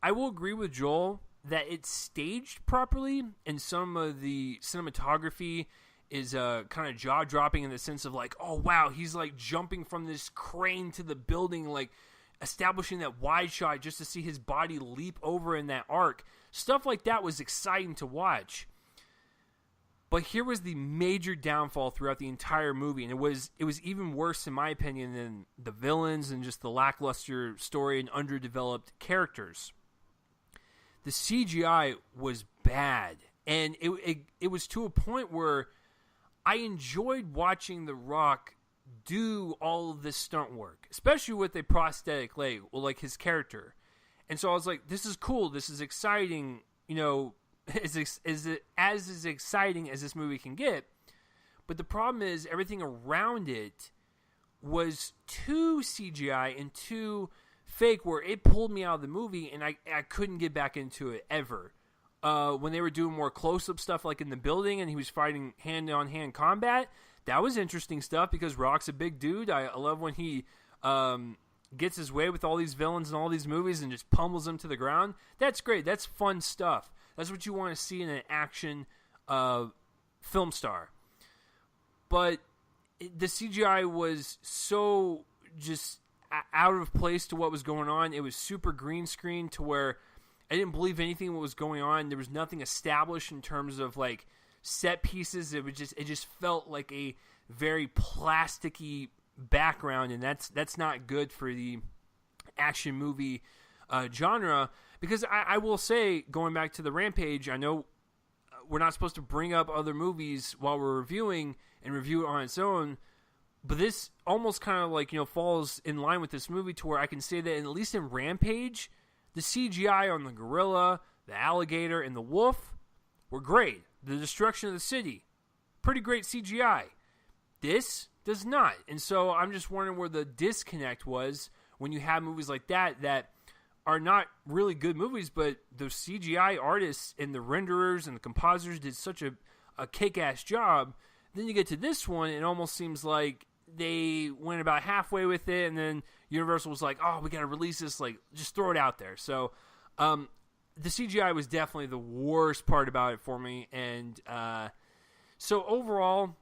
I will agree with Joel that it's staged properly, and some of the cinematography is kind of jaw-dropping in the sense of like, oh wow, he's like jumping from this crane to the building, like establishing that wide shot just to see his body leap over in that arc. Stuff like that was exciting to watch. But here was the major downfall throughout the entire movie, and it was even worse in my opinion than the villains and just the lackluster story and underdeveloped characters. The CGI was bad, and it was to a point where I enjoyed watching The Rock do all of this stunt work, especially with a prosthetic leg, or like his character. And so I was like, this is cool, this is exciting, is as exciting as this movie can get. But the problem is everything around it was too CGI and too fake, where it pulled me out of the movie, and I couldn't get back into it ever. When they were doing more close-up stuff like in the building and he was fighting hand-on-hand combat, that was interesting stuff because Rock's a big dude. I love when he gets his way with all these villains in all these movies and just pummels them to the ground. That's great. That's fun stuff. That's what you want to see in an action film star. But the CGI was so just out of place to what was going on. It was super green screen to where I didn't believe anything what was going on. There was nothing established in terms of like set pieces. It just felt like a very plasticky background, and that's not good for the action movie genre. Because I will say, going back to the Rampage, I know we're not supposed to bring up other movies while we're reviewing and review it on its own, but this almost kind of like falls in line with this movie to where I can say that at least in Rampage, the CGI on the gorilla, the alligator, and the wolf were great. The destruction of the city, pretty great CGI. This does not. And so I'm just wondering where the disconnect was when you have movies like that are not really good movies, but the CGI artists and the renderers and the compositors did such a kick-ass job. Then you get to this one, it almost seems like they went about halfway with it, and then Universal was like, oh, we got to release this, like, just throw it out there. So the CGI was definitely the worst part about it for me. And so overall,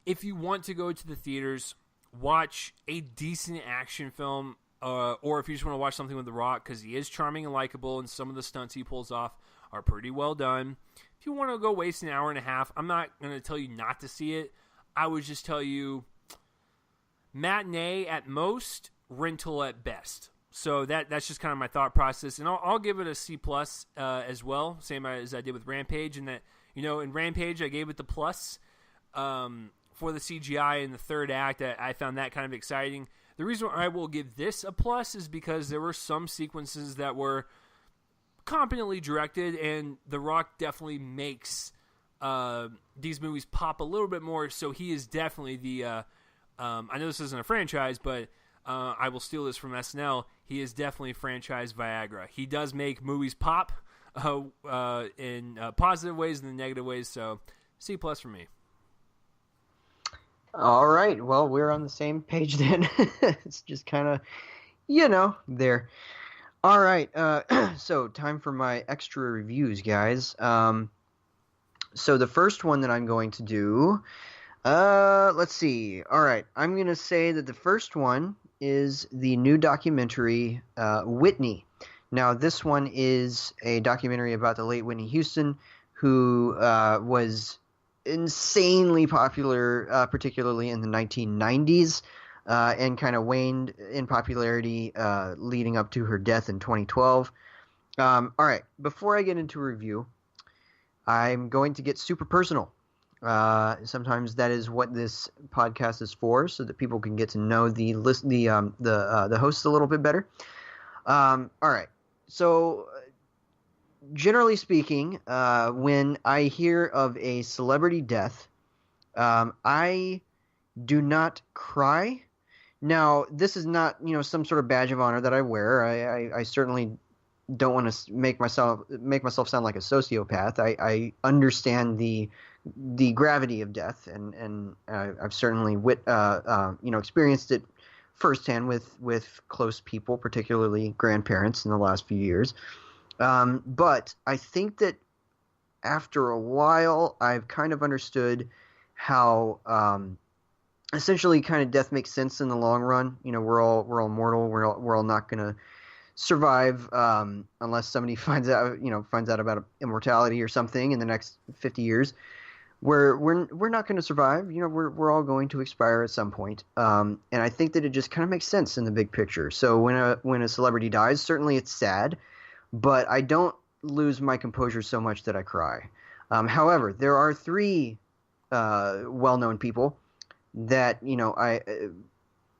if you want to go to the theaters, watch a decent action film, or if you just want to watch something with The Rock, because he is charming and likable, and some of the stunts he pulls off are pretty well done. If you want to go waste an hour and a half, I'm not going to tell you not to see it. I would just tell you matinee at most, rental at best. So that's just kind of my thought process, and I'll give it a C+ as well, same as I did with Rampage. And that in Rampage I gave it the plus for the CGI in the third act. I found that kind of exciting. The reason I will give this a plus is because there were some sequences that were competently directed, and The Rock definitely makes these movies pop a little bit more. So he is definitely the I know this isn't a franchise, but I will steal this from SNL. He is definitely franchise Viagra. He does make movies pop in positive ways and in negative ways. So C+ for me. All right. Well, we're on the same page then. It's just kind of, there. All right. So time for my extra reviews, guys. So the first one that I'm going to do, let's see. All right. I'm going to say that the first one is the new documentary, Whitney. Now, this one is a documentary about the late Whitney Houston, who was insanely popular, particularly in the 1990s, and kind of waned in popularity leading up to her death in 2012. All right, before I get into a review, I'm going to get super personal. Sometimes that is what this podcast is for, so that people can get to know the hosts a little bit better. All right, so generally speaking, when I hear of a celebrity death, I do not cry. Now, this is not, some sort of badge of honor that I wear. I certainly don't want to make myself sound like a sociopath. I understand the gravity of death, and I've certainly experienced it firsthand with close people, particularly grandparents, in the last few years. But I think that after a while, I've kind of understood how essentially kind of death makes sense in the long run. We're all mortal. We're all not gonna survive unless somebody finds out about immortality or something in the next 50 years. We're not going to survive. We're all going to expire at some point. And I think that it just kind of makes sense in the big picture. So when a celebrity dies, certainly it's sad, but I don't lose my composure so much that I cry. However, there are three well-known people that I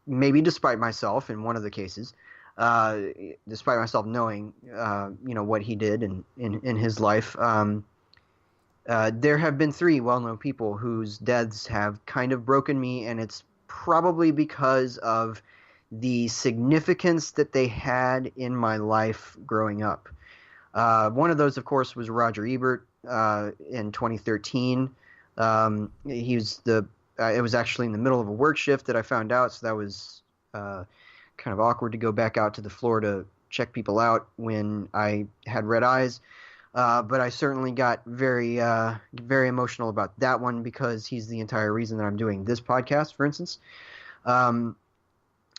maybe despite myself in one of the cases, despite myself knowing what he did in his life. There have been three well-known people whose deaths have kind of broken me, and it's probably because of the significance that they had in my life growing up. One of those, of course, was Roger Ebert in 2013. It was actually in the middle of a work shift that I found out, so that was kind of awkward to go back out to the floor to check people out when I had red eyes. But I certainly got very, very emotional about that one because he's the entire reason that I'm doing this podcast, for instance.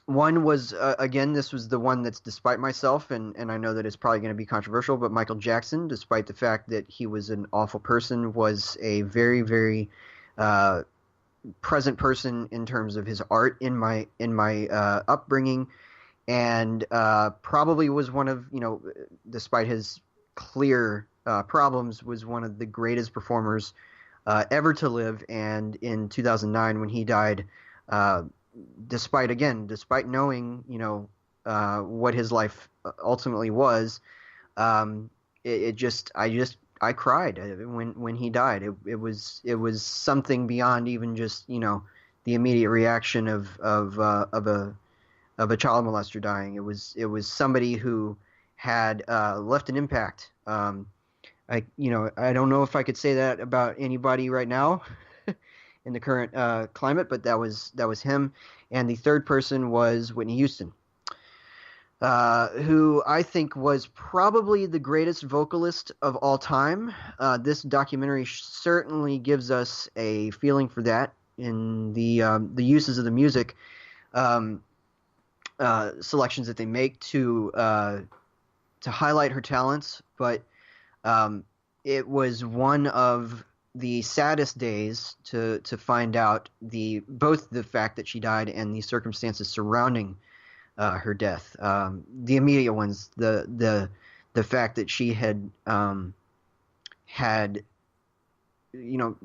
One was, again, this was the one that's despite myself, and I know that it's probably going to be controversial, but Michael Jackson, despite the fact that he was an awful person, was a very, very present person in terms of his art in my upbringing, and probably was one of, despite his clear problems, was one of the greatest performers ever to live. And in 2009, when he died, despite knowing what his life ultimately was, I cried when he died. It was something beyond even just the immediate reaction of a child molester dying. It was somebody who had left an impact. I don't know if I could say that about anybody right now in the current climate, but that was him. And the third person was Whitney Houston, who I think was probably the greatest vocalist of all time. This documentary certainly gives us a feeling for that in the uses of the music selections that they make to highlight her talents. But it was one of the saddest days to find out both the fact that she died and the circumstances surrounding her death. The immediate ones, the fact that she had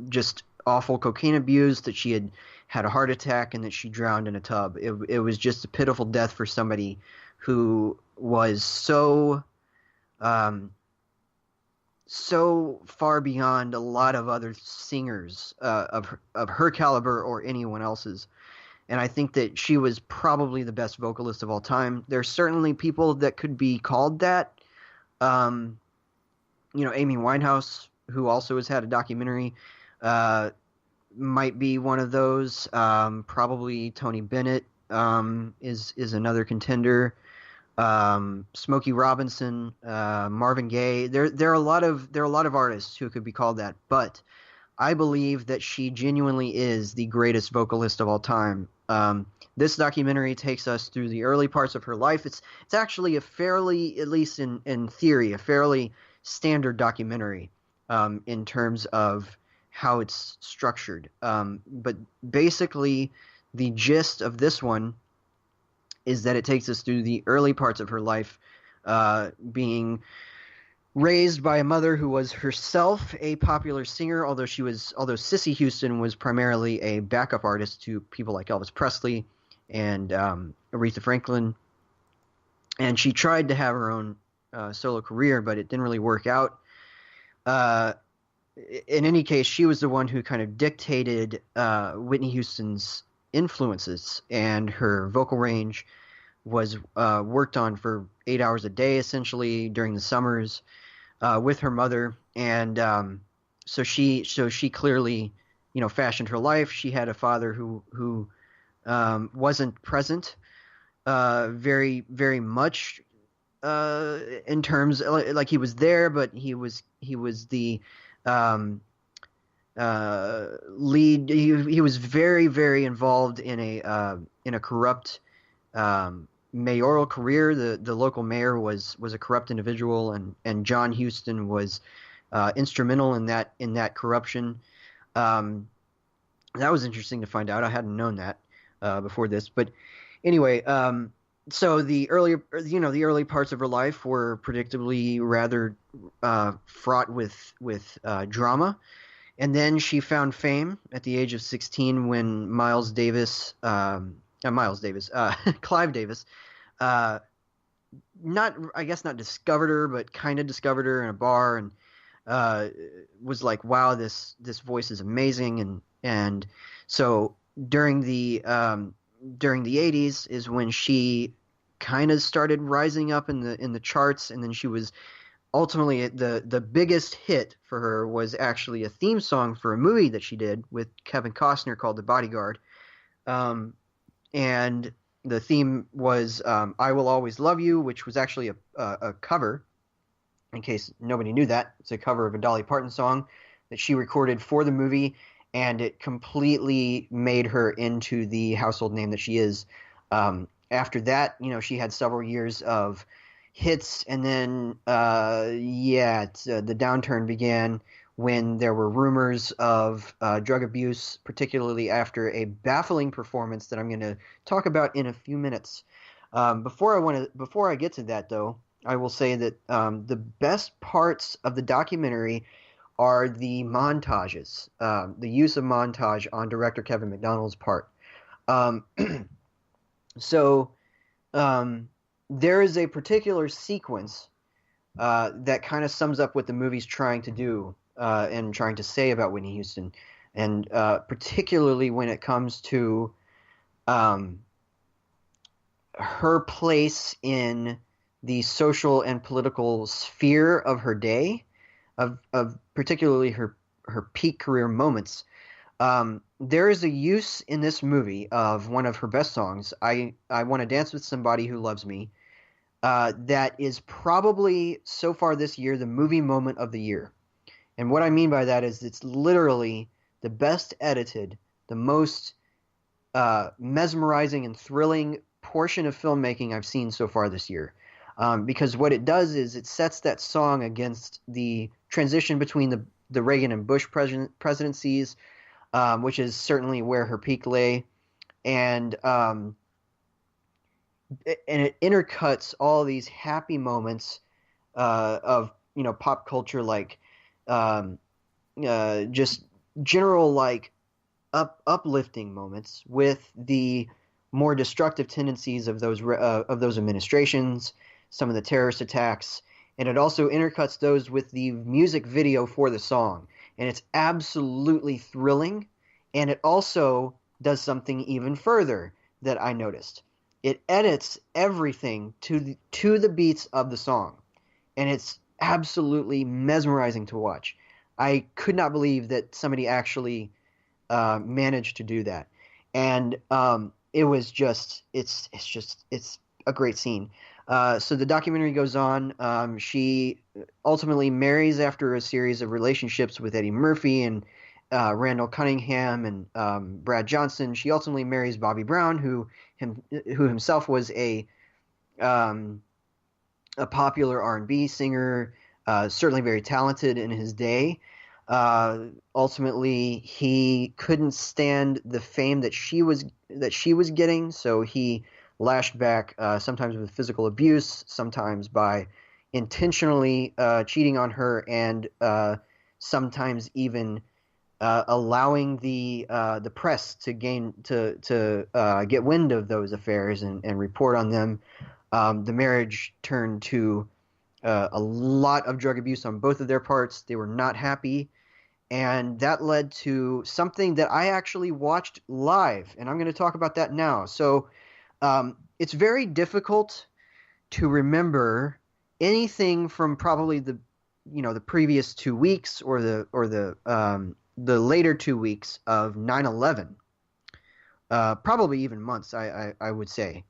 just awful cocaine abuse, that she had a heart attack, and that she drowned in a tub. It was just a pitiful death for somebody who was so far beyond a lot of other singers of her caliber or anyone else's. And I think that she was probably the best vocalist of all time. There's certainly people that could be called that. Amy Winehouse, who also has had a documentary, might be one of those. Probably Tony Bennett is another contender. Smokey Robinson, Marvin Gaye. There are a lot of artists who could be called that, but I believe that she genuinely is the greatest vocalist of all time. This documentary takes us through the early parts of her life. It's actually a fairly, at least in theory, a fairly standard documentary in terms of how it's structured. But basically, the gist of this one is that it takes us through the early parts of her life, being raised by a mother who was herself a popular singer, although Cissy Houston was primarily a backup artist to people like Elvis Presley and Aretha Franklin, and she tried to have her own solo career, but it didn't really work out. Uh, in any case, she was the one who kind of dictated Whitney Houston's influences, and her vocal range was worked on for 8 hours a day, essentially during the summers, with her mother, and so she clearly, fashioned her life. She had a father who wasn't present very very much in terms like he was there, but he was the um, lead. He was very very involved in a corrupt mayoral career. The local mayor was a corrupt individual, and John Huston was instrumental in that corruption. Um, that was interesting to find out. I hadn't known that before this, but anyway, so the early parts of her life were predictably rather fraught with drama, and then she found fame at the age of 16 when Clive Davis, uh, not I guess not discovered her, but kind of discovered her in a bar, and uh, was like, wow, this voice is amazing, and so during the um, during the 80s is when she kind of started rising up in the charts, and then she was ultimately the biggest hit for her was actually a theme song for a movie that she did with Kevin Costner called The Bodyguard. Um, and the theme was "I Will Always Love You," which was actually a cover. In case nobody knew that, it's a cover of a Dolly Parton song that she recorded for the movie, and it completely made her into the household name that she is. After that, she had several years of hits, and then the downturn began when there were rumors of drug abuse, particularly after a baffling performance that I'm going to talk about in a few minutes. Before I get to that, though, I will say that the best parts of the documentary are the montages, the use of montage on director Kevin McDonald's part. Um, so um, there is a particular sequence that kind of sums up what the movie's trying to do and trying to say about Whitney Houston, and particularly when it comes to um, her place in the social and political sphere of her day, of particularly her peak career moments. There is a use in this movie of one of her best songs, I Want to Dance with Somebody Who Loves Me, that is probably, so far this year, the movie moment of the year. And what I mean by that is it's literally the best edited, the most mesmerizing and thrilling portion of filmmaking I've seen so far this year. Because what it does is it sets that song against the transition between the Reagan and Bush presidencies, which is certainly where her peak lay, and it intercuts all these happy moments of pop culture, like just general like uplifting moments with the more destructive tendencies of those administrations, some of the terrorist attacks, and it also intercuts those with the music video for the song, and it's absolutely thrilling. And it also does something even further that I noticed. It edits everything to the beats of the song, and it's absolutely mesmerizing to watch. I could not believe that somebody actually managed to do that, and it was it's a great scene. So the documentary goes on. She ultimately marries after a series of relationships with Eddie Murphy and Randall Cunningham and Brad Johnson. She ultimately marries Bobby Brown, who himself was um, a popular R&B singer, certainly very talented in his day. Ultimately, he couldn't stand the fame that she was getting, so he lashed back, sometimes with physical abuse, sometimes by intentionally cheating on her, and sometimes even allowing the press to get wind of those affairs and report on them. The marriage turned to a lot of drug abuse on both of their parts. They were not happy, and that led to something that I actually watched live, and I'm going to talk about that now. So it's very difficult to remember anything from probably the previous 2 weeks or the later 2 weeks of 9/11, probably even months, I would say.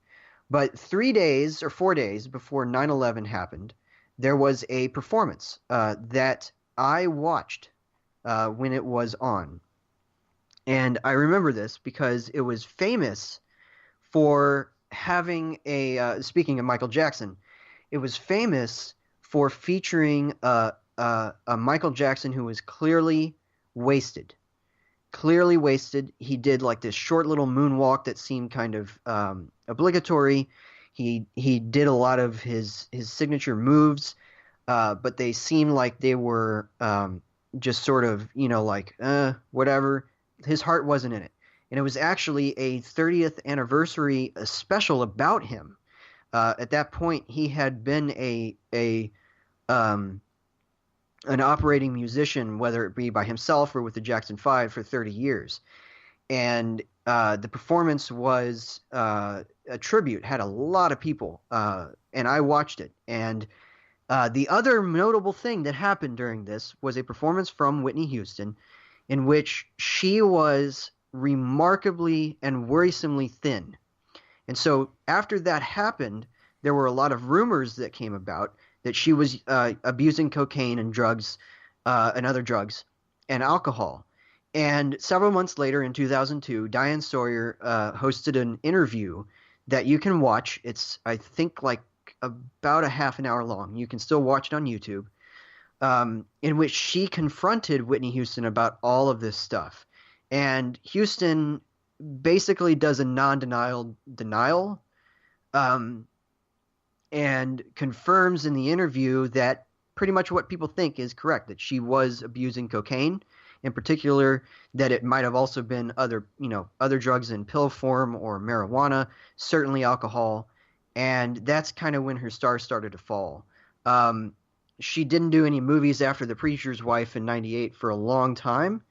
But 3 days or 4 days before 9/11 happened, there was a performance that I watched when it was on. And I remember this because it was famous for having speaking of Michael Jackson, it was famous for featuring a Michael Jackson who was clearly wasted. Clearly wasted. He did like this short little moonwalk that seemed kind of obligatory. He did a lot of his signature moves, but they seemed like they were just sort of, like whatever. His heart wasn't in it, and it was actually a 30th anniversary special about him. At that point, he had been um, an operating musician, whether it be by himself or with the Jackson 5, for 30 years. And the performance was a tribute, had a lot of people, and I watched it. And the other notable thing that happened during this was a performance from Whitney Houston in which she was remarkably and worrisomely thin. And so after that happened, there were a lot of rumors that came about that she was abusing cocaine and drugs and other drugs and alcohol. And several months later, in 2002, Diane Sawyer hosted an interview that you can watch. It's, I think, like about a half an hour long. You can still watch it on YouTube, in which she confronted Whitney Houston about all of this stuff. And Houston basically does a non-denial denial, and confirms in the interview that pretty much what people think is correct, that she was abusing cocaine, in particular that it might have also been other drugs in pill form or marijuana, certainly alcohol, and that's kind of when her stars started to fall. She didn't do any movies after The Preacher's Wife in '98 for a long time,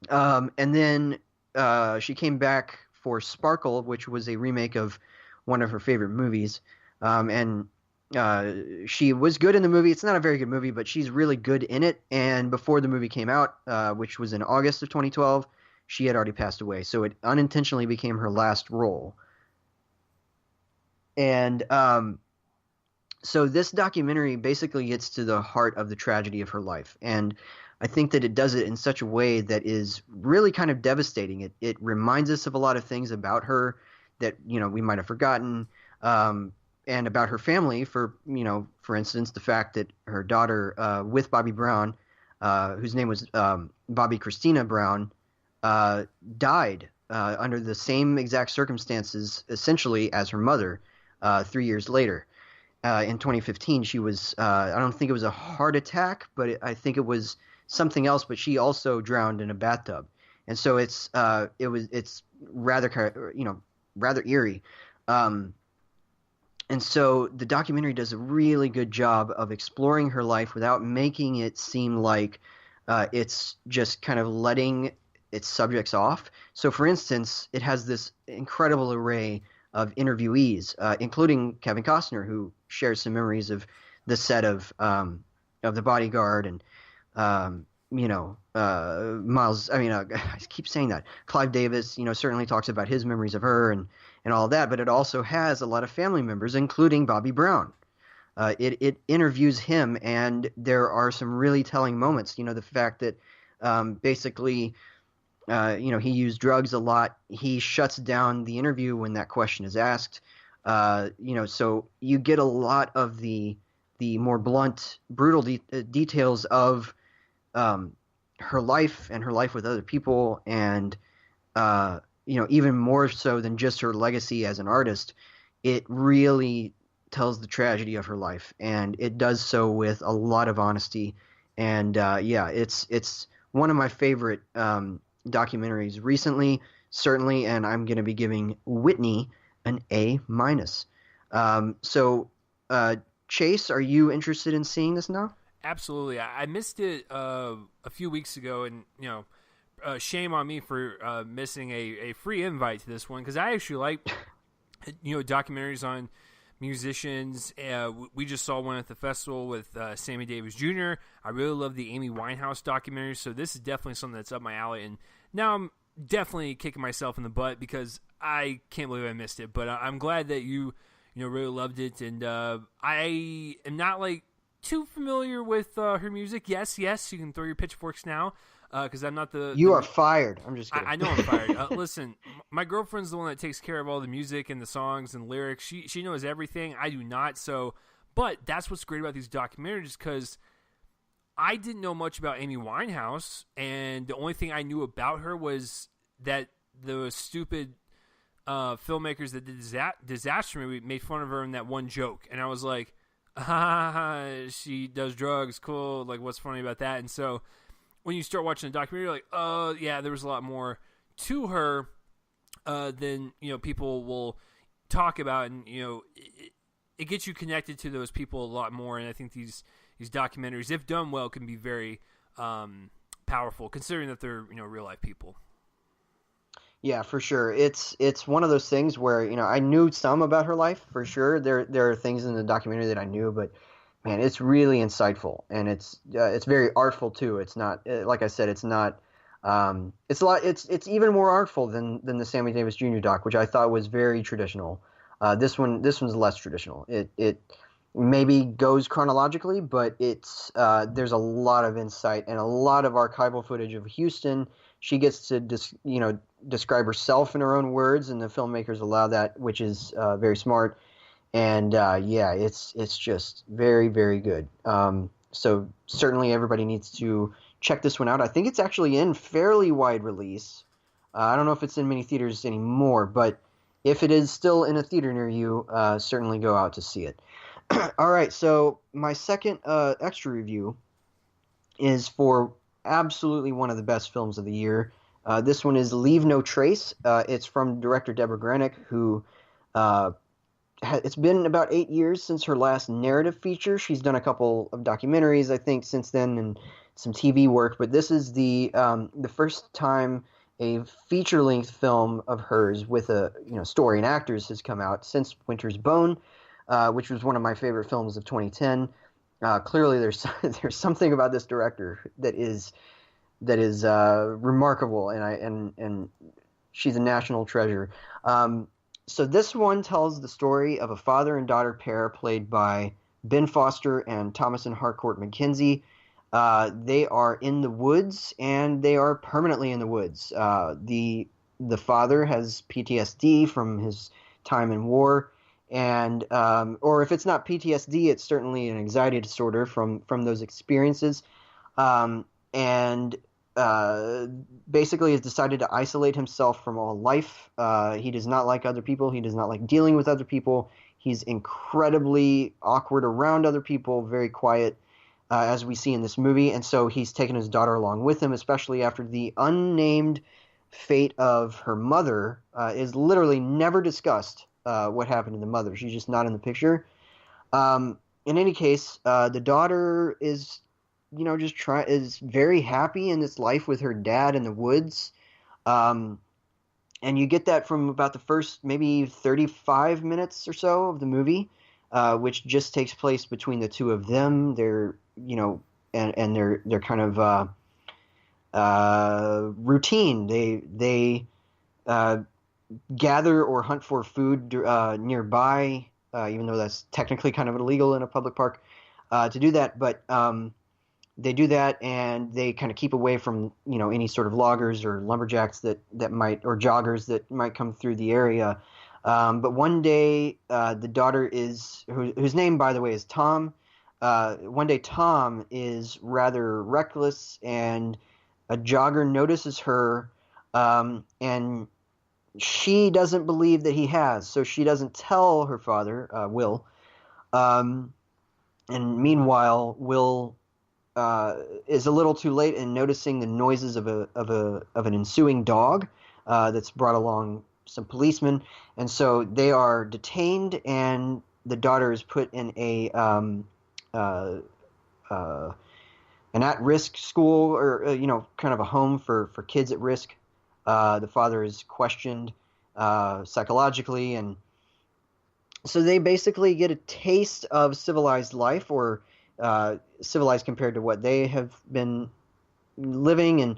and then she came back for Sparkle, which was a remake of one of her favorite movies. And she was good in the movie. It's not a very good movie, but she's really good in it. And before the movie came out, which was in August of 2012, she had already passed away. So it unintentionally became her last role. And so this documentary basically gets to the heart of the tragedy of her life. And I think that it does it in such a way that is really kind of devastating. It reminds us of a lot of things about her that we might have forgotten, and about her family. For instance, the fact that her daughter, with Bobby Brown, whose name was Bobby Christina Brown, died under the same exact circumstances, essentially, as her mother 3 years later. In 2015, she was I don't think it was a heart attack, but I think it was something else. But she also drowned in a bathtub, and so it's rather eerie. And so the documentary does a really good job of exploring her life without making it seem like it's just kind of letting its subjects off. So, for instance, it has this incredible array of interviewees, including Kevin Costner, who shares some memories of the set of The Bodyguard, and Miles. I keep saying that. Clive Davis, certainly talks about his memories of her and all that, but it also has a lot of family members, including Bobby Brown. It interviews him, and there are some really telling moments. The fact that basically, he used drugs a lot. He shuts down the interview when that question is asked. So you get a lot of the more blunt, brutal details of her life and her life with other people, and even more so than just her legacy as an artist. It really tells the tragedy of her life, and it does so with a lot of honesty. And it's one of my favorite documentaries recently, certainly, and I'm going to be giving Whitney an A-. Chase, are you interested in seeing this now? Absolutely. I missed it a few weeks ago, and shame on me for missing a free invite to this one because I actually like documentaries on musicians. We just saw one at the festival with Sammy Davis Jr. I really love the Amy Winehouse documentary, so this is definitely something that's up my alley. And now I'm definitely kicking myself in the butt because I can't believe I missed it. But I'm glad that you really loved it, and I am not like too familiar with her music. Yes, you can throw your pitchforks now. Because I'm not the... You are fired. I'm just kidding. I know I'm fired. Listen, my girlfriend's the one that takes care of all the music and the songs and lyrics. She knows everything. I do not. But that's what's great about these documentaries because I didn't know much about Amy Winehouse, and the only thing I knew about her was that the stupid filmmakers that did Disaster movie made fun of her in that one joke. And I was like, she does drugs. Cool. Like, what's funny about that? And so... when you start watching the documentary, you're like, oh, yeah, there was a lot more to her than, people will talk about. And, it gets you connected to those people a lot more. And I think these documentaries, if done well, can be very powerful, considering that they're, real-life people. Yeah, for sure. It's one of those things where, I knew some about her life, for sure. There are things in the documentary that I knew, but... man, it's really insightful, and it's very artful too. It's not like I said, it's not. It's even more artful than the Sammy Davis Jr. doc, which I thought was very traditional. This one's less traditional. It maybe goes chronologically, but it's there's a lot of insight and a lot of archival footage of Houston. She gets to describe herself in her own words, and the filmmakers allow that, which is very smart. And it's just very, very good. So certainly everybody needs to check this one out. I think it's actually in fairly wide release. I don't know if it's in many theaters anymore, but if it is still in a theater near you, certainly go out to see it. All right, so my second extra review is for absolutely one of the best films of the year. This one is Leave No Trace. It's from director Deborah Granick, who... it's been about 8 years since her last narrative feature. She's done a couple of documentaries, I think, since then, and some TV work. But this is the first time a feature-length film of hers with a story and actors has come out since Winter's Bone, which was one of my favorite films of 2010. Clearly, there's something about this director that is remarkable, and she's a national treasure. So this one tells the story of a father and daughter pair played by Ben Foster and Thomasin Harcourt McKenzie. They are in the woods, and they are permanently in the woods. The father has PTSD from his time in war, and or if it's not PTSD, it's certainly an anxiety disorder from those experiences. And basically has decided to isolate himself from all life. He does not like other people. He does not like dealing with other people. He's incredibly awkward around other people, very quiet, as we see in this movie. And so he's taken his daughter along with him, especially after the unnamed fate of her mother is literally never discussed, what happened to the mother. She's just not in the picture. In any case, the daughter is... is very happy in this life with her dad in the woods. And you get that from about the first maybe 35 minutes or so of the movie, which just takes place between the two of them. They're, and they're kind of routine. They gather or hunt for food nearby, even though that's technically kind of illegal in a public park to do that. But they do that, and they kind of keep away from any sort of loggers or lumberjacks that might, or joggers that might come through the area. But one day, the daughter whose name, by the way, is Tom. One day, Tom is rather reckless, and a jogger notices her, and she doesn't believe that he has, so she doesn't tell her father, Will. And meanwhile, Will is a little too late in noticing the noises of an ensuing dog that's brought along some policemen, and so they are detained, and the daughter is put in uh, uh, an at-risk school, or kind of a home for kids at risk. The father is questioned psychologically, and so they basically get a taste of civilized life, or civilized compared to what they have been living, and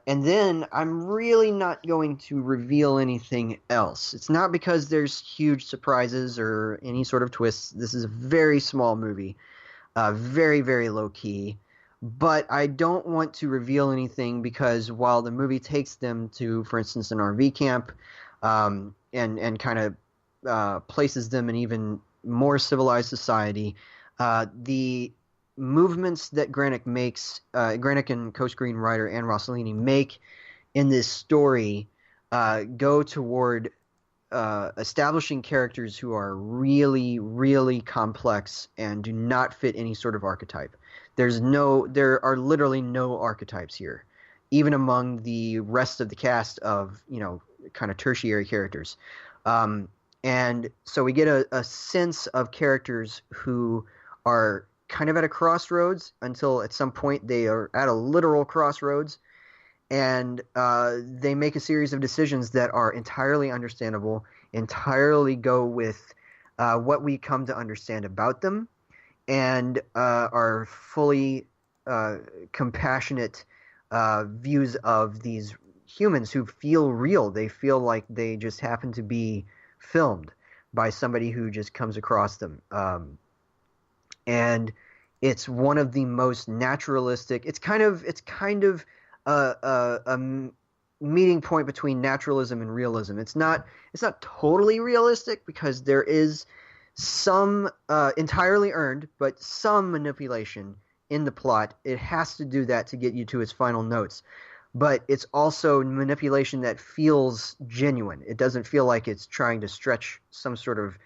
then I'm really not going to reveal anything else. It's not because there's huge surprises or any sort of twists. This is a very small movie, very, very low key. But I don't want to reveal anything because while the movie takes them to, for instance, an RV camp, and kind of places them in even more civilized society, the movements that Granick and co-screenwriter Ann Rossellini make in this story go toward establishing characters who are really, really complex and do not fit any sort of archetype. There are literally no archetypes here, even among the rest of the cast of, kind of tertiary characters. And so we get a sense of characters who are kind of at a crossroads until at some point they are at a literal crossroads, and they make a series of decisions that are entirely understandable, entirely go with what we come to understand about them, and are fully compassionate views of these humans who feel real. They feel like they just happen to be filmed by somebody who just comes across them. And it's one of the most naturalistic. It's kind of a meeting point between naturalism and realism. It's not totally realistic because there is some entirely earned, but some manipulation in the plot. It has to do that to get you to its final notes. But it's also manipulation that feels genuine. It doesn't feel like it's trying to stretch some sort of,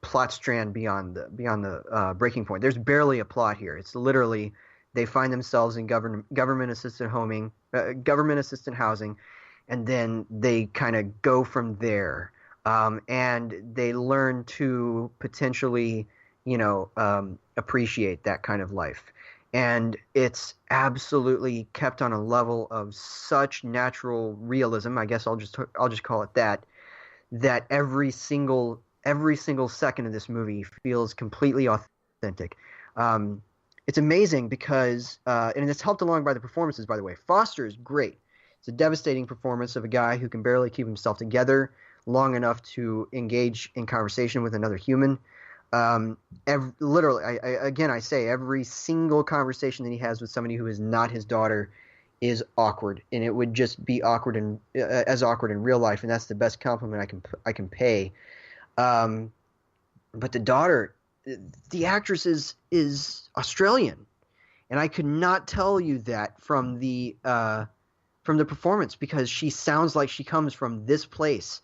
plot strand beyond the breaking point. There's barely a plot here. It's literally they find themselves in government assisted housing, and then they kind of go from there, and they learn to potentially, appreciate that kind of life. And it's absolutely kept on a level of such natural realism. I guess I'll just call it that. That every single second of this movie feels completely authentic. It's amazing because, and it's helped along by the performances, by the way. Foster is great. It's a devastating performance of a guy who can barely keep himself together long enough to engage in conversation with another human. Literally, I say every single conversation that he has with somebody who is not his daughter is awkward, and it would just be awkward as awkward in real life, and that's the best compliment I can pay. But the daughter, the actress is Australian, and I could not tell you that from the performance because she sounds like she comes from this place.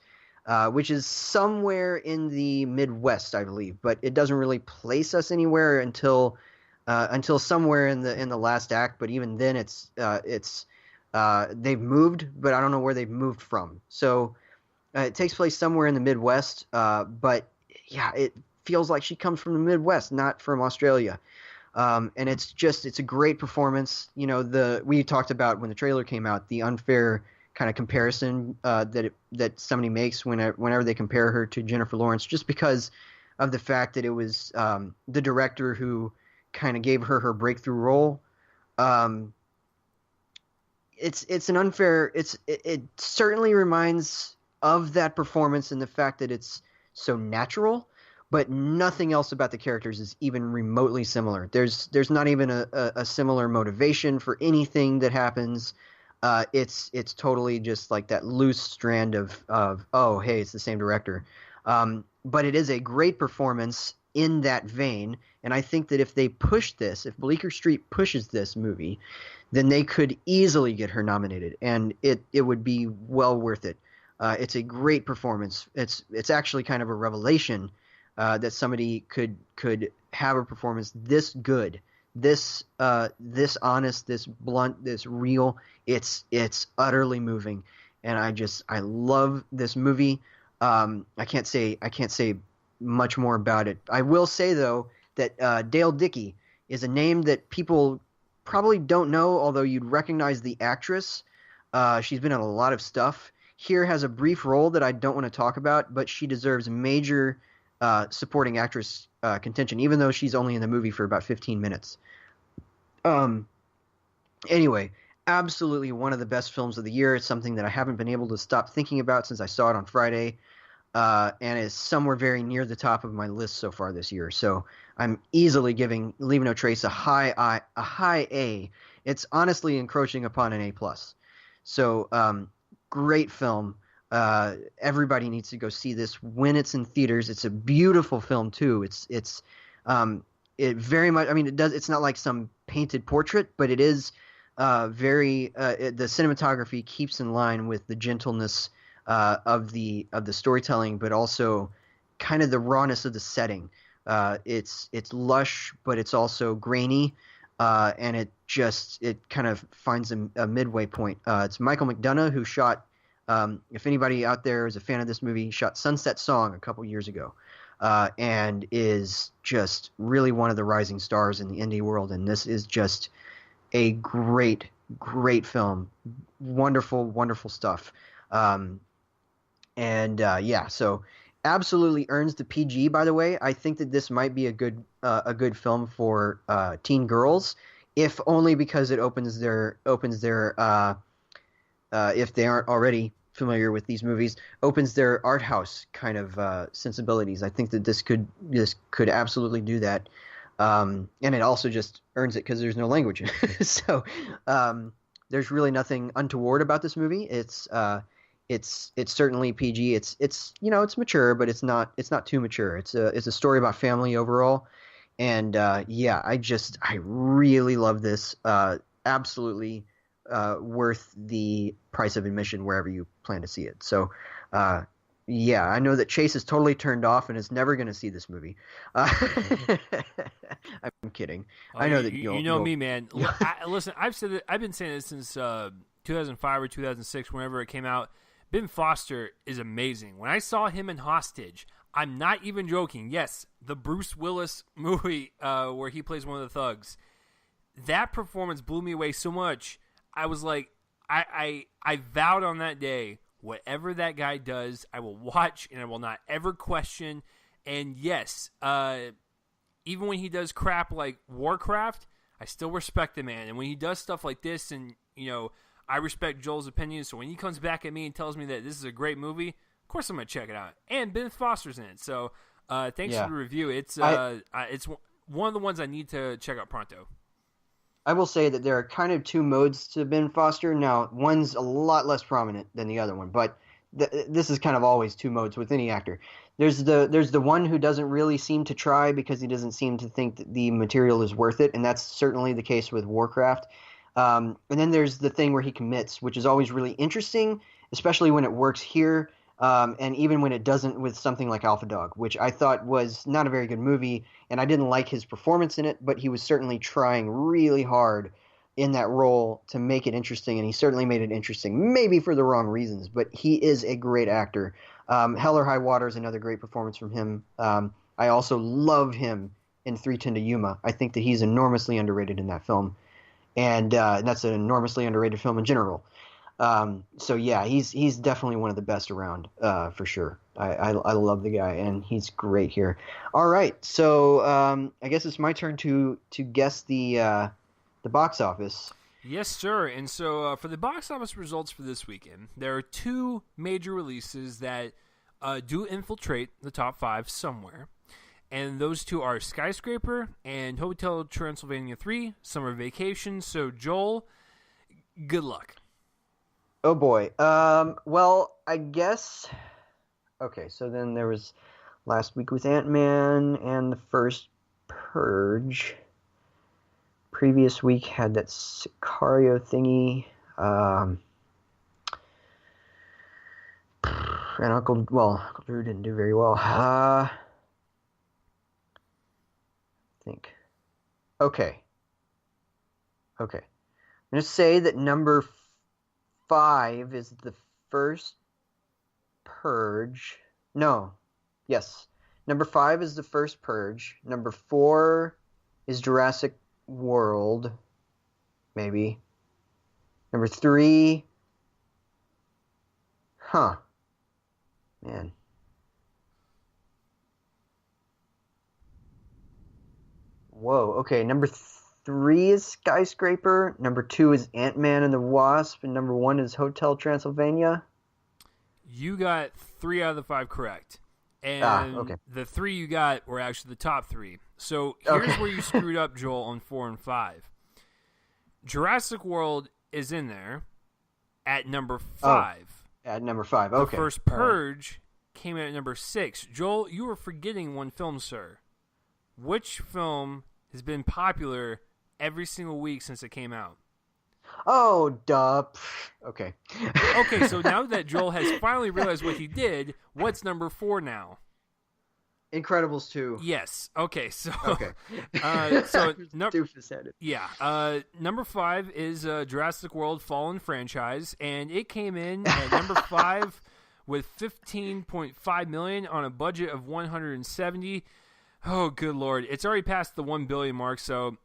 Which is somewhere in the Midwest, I believe, but it doesn't really place us anywhere until somewhere in the last act. But even then, it's they've moved, but I don't know where they've moved from. So it takes place somewhere in the Midwest, but yeah, it feels like she comes from the Midwest, not from Australia. And it's a great performance. We talked about when the trailer came out, the unfair kind of comparison that somebody makes whenever they compare her to Jennifer Lawrence, just because of the fact that it was the director who kind of gave her breakthrough role. It's an unfair. It certainly reminds of that performance in the fact that it's so natural, but nothing else about the characters is even remotely similar. There's not even a similar motivation for anything that happens. It's totally just like that loose strand of oh, hey, it's the same director. But it is a great performance in that vein, and I think that if Bleecker Street pushes this movie, then they could easily get her nominated, and it would be well worth it. It's a great performance. It's actually kind of a revelation that somebody could have a performance this good, this honest, this blunt, this real. It's utterly moving, and I love this movie. I can't say much more about it. I will say though that Dale Dickey is a name that people probably don't know, although you'd recognize the actress. She's been in a lot of stuff. Here has a brief role that I don't want to talk about, but she deserves major supporting actress contention, even though she's only in the movie for about 15 minutes. Anyway, absolutely one of the best films of the year. It's something that I haven't been able to stop thinking about since I saw it on Friday, and is somewhere very near the top of my list so far this year. So I'm easily giving Leave No Trace a high A. It's honestly encroaching upon an A+. So great film. Everybody needs to go see this when it's in theaters. It's a beautiful film too. It very much. I mean, it's not like some painted portrait, but it is the cinematography keeps in line with the gentleness of the storytelling, but also kind of the rawness of the setting. It's lush, but it's also grainy, and it kind of finds a midway point. It's Michael McDonough who shot. If anybody out there is a fan of this movie, shot Sunset Song a couple years ago, and is just really one of the rising stars in the indie world. And this is just a great, great film. Wonderful, wonderful stuff. So absolutely earns the PG. By the way, I think that this might be a good film for teen girls, if only because it opens their if they aren't already familiar with these movies, opens their art house kind of sensibilities. I think that this could absolutely do that. And it also just earns it because there's no language. So there's really nothing untoward about this movie. It's certainly PG. It's mature, but it's not too mature. It's a story about family overall. And I really love this. Absolutely worth the price of admission wherever you plan to see it. So I know that Chase is totally turned off and is never going to see this movie. I'm kidding. I know that you know me, man. Listen, I've been saying this since 2005 or 2006, whenever it came out. Ben Foster is amazing. When I saw him in Hostage, I'm not even joking. Yes, the Bruce Willis movie where he plays one of the thugs. That performance blew me away so much. I was like, I vowed on that day, whatever that guy does, I will watch and I will not ever question. And yes, even when he does crap like Warcraft, I still respect the man. And when he does stuff like this, and I respect Joel's opinion. So when he comes back at me and tells me that this is a great movie, of course I'm gonna check it out. And Ben Foster's in it. So thanks for the review. It's one of the ones I need to check out pronto. I will say that there are kind of two modes to Ben Foster. Now, one's a lot less prominent than the other one, but this is kind of always two modes with any actor. There's the one who doesn't really seem to try because he doesn't seem to think that the material is worth it, and that's certainly the case with Warcraft. And then there's the thing where he commits, which is always really interesting, especially when it works here. And even when it doesn't with something like Alpha Dog, which I thought was not a very good movie, and I didn't like his performance in it, but he was certainly trying really hard in that role to make it interesting, and he certainly made it interesting, maybe for the wrong reasons, but he is a great actor. Hell or High Water is another great performance from him. I also love him in 3:10 to Yuma. I think that he's enormously underrated in that film, and that's an enormously underrated film in general. He's definitely one of the best around, for sure. I love the guy, and he's great here. All right, so I guess it's my turn to guess the box office. Yes, sir. And so for the box office results for this weekend, there are two major releases that do infiltrate the top 5 somewhere. And those two are Skyscraper and Hotel Transylvania 3, Summer Vacation. So, Joel, good luck. Oh, boy. Well, I guess... Okay, so then there was last week with Ant-Man and the first Purge. Previous week had that Sicario thingy. And Uncle Drew didn't do very well. I think. Okay. I'm going to say that number 5 is the first Purge. No. Number 5 is the first Purge. Number 4 is Jurassic World, maybe. Number 3, man. Whoa, okay. Number 3 is Skyscraper. Number 2 is Ant-Man and the Wasp. And number 1 is Hotel Transylvania. You got 3 out of the 5 correct. And okay. the 3 you got were actually the top 3. So here's where you screwed up, Joel, on 4 and 5. Jurassic World is in there at number 5. At number 5, okay. The first Purge came in at number 6. Joel, you were forgetting one film, sir. Which film has been popular every single week since it came out? Oh, duh. Okay. Okay, so now that Joel has finally realized what he did, what's number 4 now? Incredibles 2. Yes. Okay, so... Okay. Doofus-headed. Yeah. Number 5 is Jurassic World Fallen franchise, and it came in at number 5 with $15.5 million on a budget of $170. Oh, good Lord. It's already past the $1 billion mark, so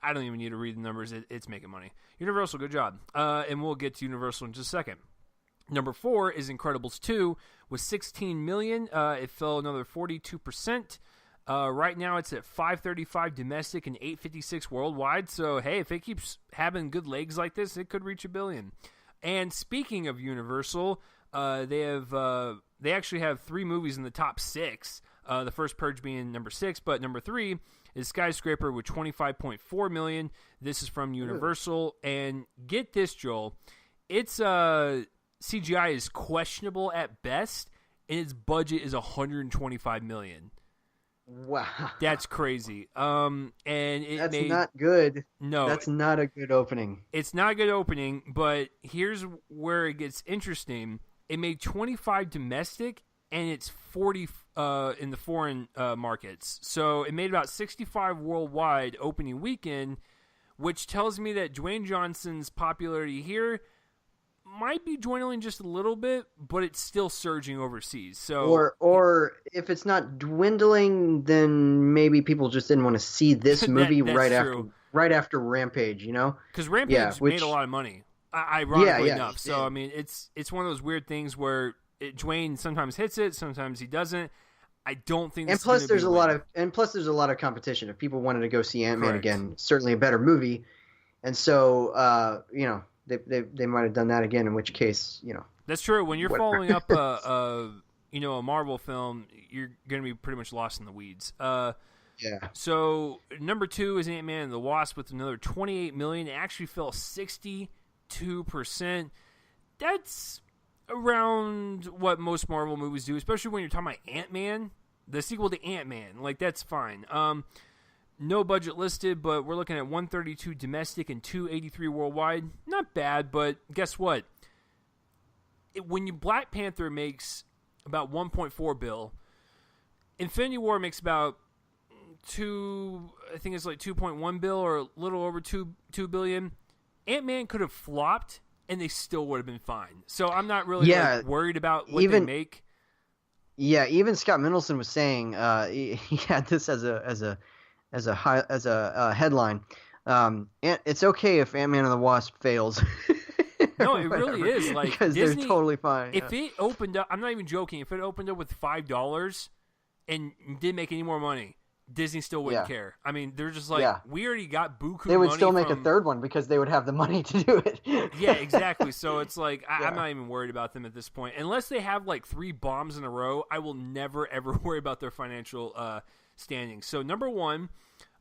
I don't even need to read the numbers. It's making money. Universal, good job. And we'll get to Universal in just a second. Number 4 is Incredibles 2 with $16 million. It fell another 42%. Right now it's at $535 domestic and $856 worldwide. So, hey, if it keeps having good legs like this, it could reach $1 billion. And speaking of Universal, they actually have 3 movies in the top 6. The first Purge being number 6, but number 3 is Skyscraper with $25.4 million. This is from Universal. And get this, Joel. It's CGI is questionable at best, and its budget is $125 million. Wow. That's crazy. And that's not good. No. That's not a good opening. It's not a good opening, but here's where it gets interesting. It made 25 domestic, and it's 40 in the foreign markets. So it made about 65 worldwide opening weekend, which tells me that Dwayne Johnson's popularity here might be dwindling just a little bit, but it's still surging overseas. So, or if it's not dwindling, then maybe people just didn't want to see this movie right after Rampage, you know? Because Rampage made a lot of money, ironically enough. So I mean, it's one of those weird things where Dwayne sometimes hits it, sometimes he doesn't. I don't think. And plus, there's a lot of competition. If people wanted to go see Ant-Man again, certainly a better movie, and so They might have done that again, in which case, That's true. When you're following up a Marvel film, you're going to be pretty much lost in the weeds. Yeah. So number 2 is Ant-Man and the Wasp with another $28 million. It actually fell 62%. That's around what most Marvel movies do, especially when you're talking about Ant-Man, the sequel to Ant-Man. Like, that's fine. No budget listed, but we're looking at $132 domestic and $283 worldwide. Not bad, but guess what? When Black Panther makes about $1.4 billion, Infinity War makes about $2.1 billion or a little over $2 billion. Ant-Man could have flopped, and they still would have been fine. So I'm not really worried about what they make. Yeah, even Scott Mendelson was saying he had this as a headline. It's okay if Ant-Man and the Wasp fails. No, it really is. Like, because Disney, they're totally fine. If it opened up, I'm not even joking. If it opened up with $5 and didn't make any more money, Disney still wouldn't care. I mean, they're just like, we already got buku money. They would still make a third one because they would have the money to do it. Yeah, exactly. So it's like, I'm not even worried about them at this point. Unless they have like 3 bombs in a row, I will never, ever worry about their financial standing. So number 1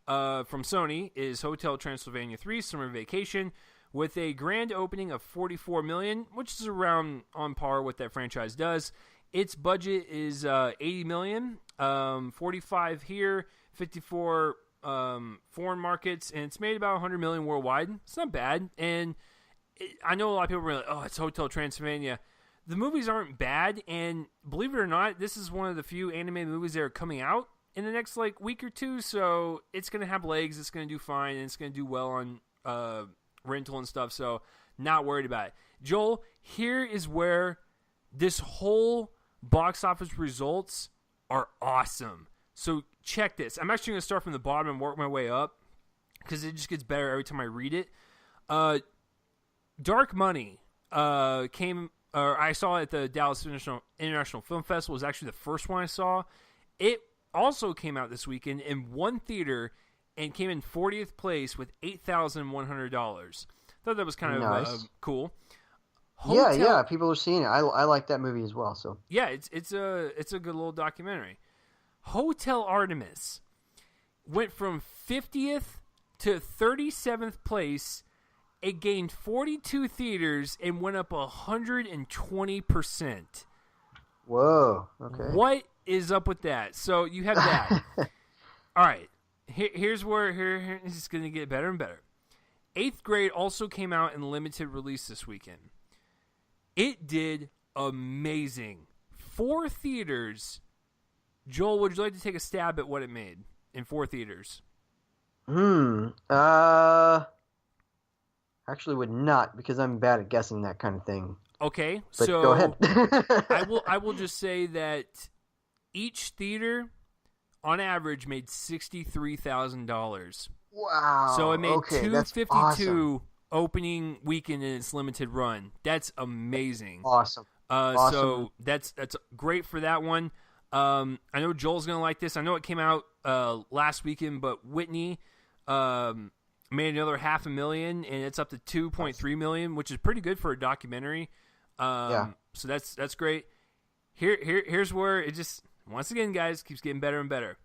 from Sony is Hotel Transylvania 3 Summer Vacation with a grand opening of $44 million, which is around on par with that franchise does. Its budget is $80 million, 45 here, 54 foreign markets, and it's made about $100 million worldwide. It's not bad, and I know a lot of people are like, oh, it's Hotel Transylvania. The movies aren't bad, and believe it or not, this is one of the few animated movies that are coming out in the next week or two, so it's going to have legs, it's going to do fine, and it's going to do well on rental and stuff, so not worried about it. Joel, here is where this whole box office results are awesome. So check this. I'm actually going to start from the bottom and work my way up because it just gets better every time I read it. Dark Money I saw at the Dallas International Film Festival. Was actually the first one I saw. It also came out this weekend in one theater and came in 40th place with $8,100. Thought that was kind of cool. Yeah, people are seeing it. I like that movie as well. So yeah, it's a good little documentary. Hotel Artemis went from 50th to 37th place. It gained 42 theaters and went up 120%. Whoa. Okay. What is up with that? So you have that. All right. Here's where it's going to get better and better. 8th Grade also came out in limited release this weekend. It did amazing. 4 theaters. Joel, would you like to take a stab at what it made in 4 theaters? Actually would not, because I'm bad at guessing that kind of thing. Okay, but so go ahead. I will just say that each theater, on average, made $63,000. Wow. So it made $252 awesome. opening weekend in its limited run. That's amazing. Awesome. So that's great for that one. I know Joel's gonna like this. I know it came out last weekend, but Whitney made another $500,000, and it's up to $2.3 million, which is pretty good for a documentary. So that's great. Here's where it just, once again, guys, keeps getting better and better.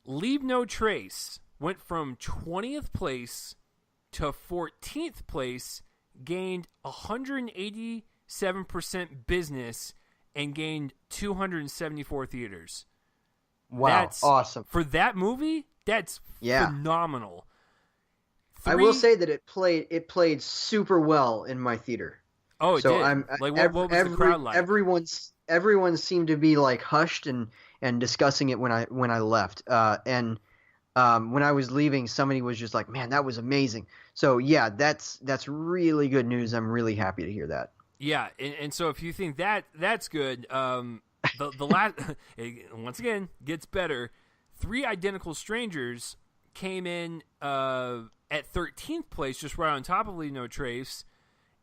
Leave No Trace went from 20th place to 14th place, gained 187% business, and gained 274 theaters. Wow, that's awesome. For that movie, that's phenomenal. I will say that it played super well in my theater. Oh, it did. What was the crowd like? Everyone seemed to be like hushed and discussing it when I left. And when I was leaving, somebody was just like, "Man, that was amazing." So yeah, that's really good news. I'm really happy to hear that. Yeah, and so if you think that's good, the last once again gets better. 3 Identical Strangers came in at 13th place, just right on top of Leave No Trace,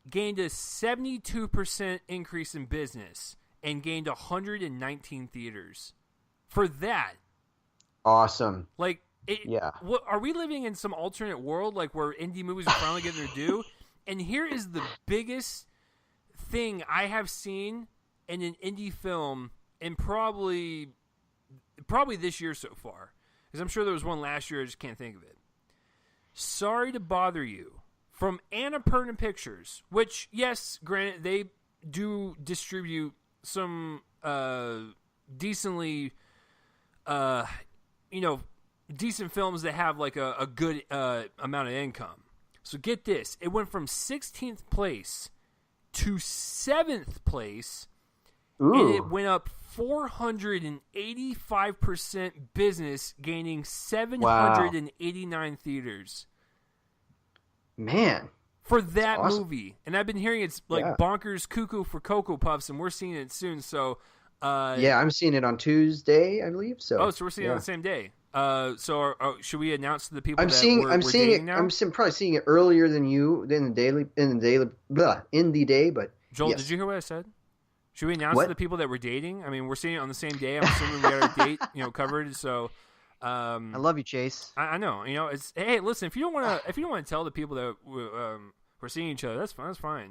gained a 72% increase in business, and gained 119 theaters. For that, awesome. Like, what, are we living in some alternate world, like where indie movies are finally getting their due? And here is the biggest thing I have seen in an indie film in probably this year so far, because I'm sure there was one last year, I just can't think of it. Sorry to Bother You from Annapurna Pictures, which, yes, granted, they do distribute some decently decent films that have like a good amount of income. So get this, it went from 16th place to 7th place. Ooh. And it went up 485% business, gaining 789 theaters. Man. For that awesome. movie. And I've been hearing it's like bonkers cuckoo for Cocoa Puffs, and we're seeing it soon. So, I'm seeing it on Tuesday, I believe. So we're seeing it on the same day. Should we announce to the people I'm that seeing we're it dating now? I'm probably seeing it earlier than you in the day, but Joel, yes. Did you hear what I said? Should we announce to the people that we're dating? I mean, we're seeing it on the same day. I'm assuming we got our date, covered. So, I love you, Chase. I know. It's, hey, listen. If you don't want to tell the people that we're seeing each other, that's fine. That's fine.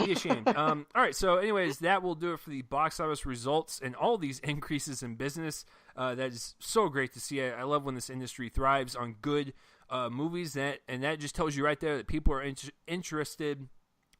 Be ashamed. All right. So, anyways, that will do it for the box office results and all these increases in business. That is so great to see. I love when this industry thrives on good movies. That just tells you right there that people are interested.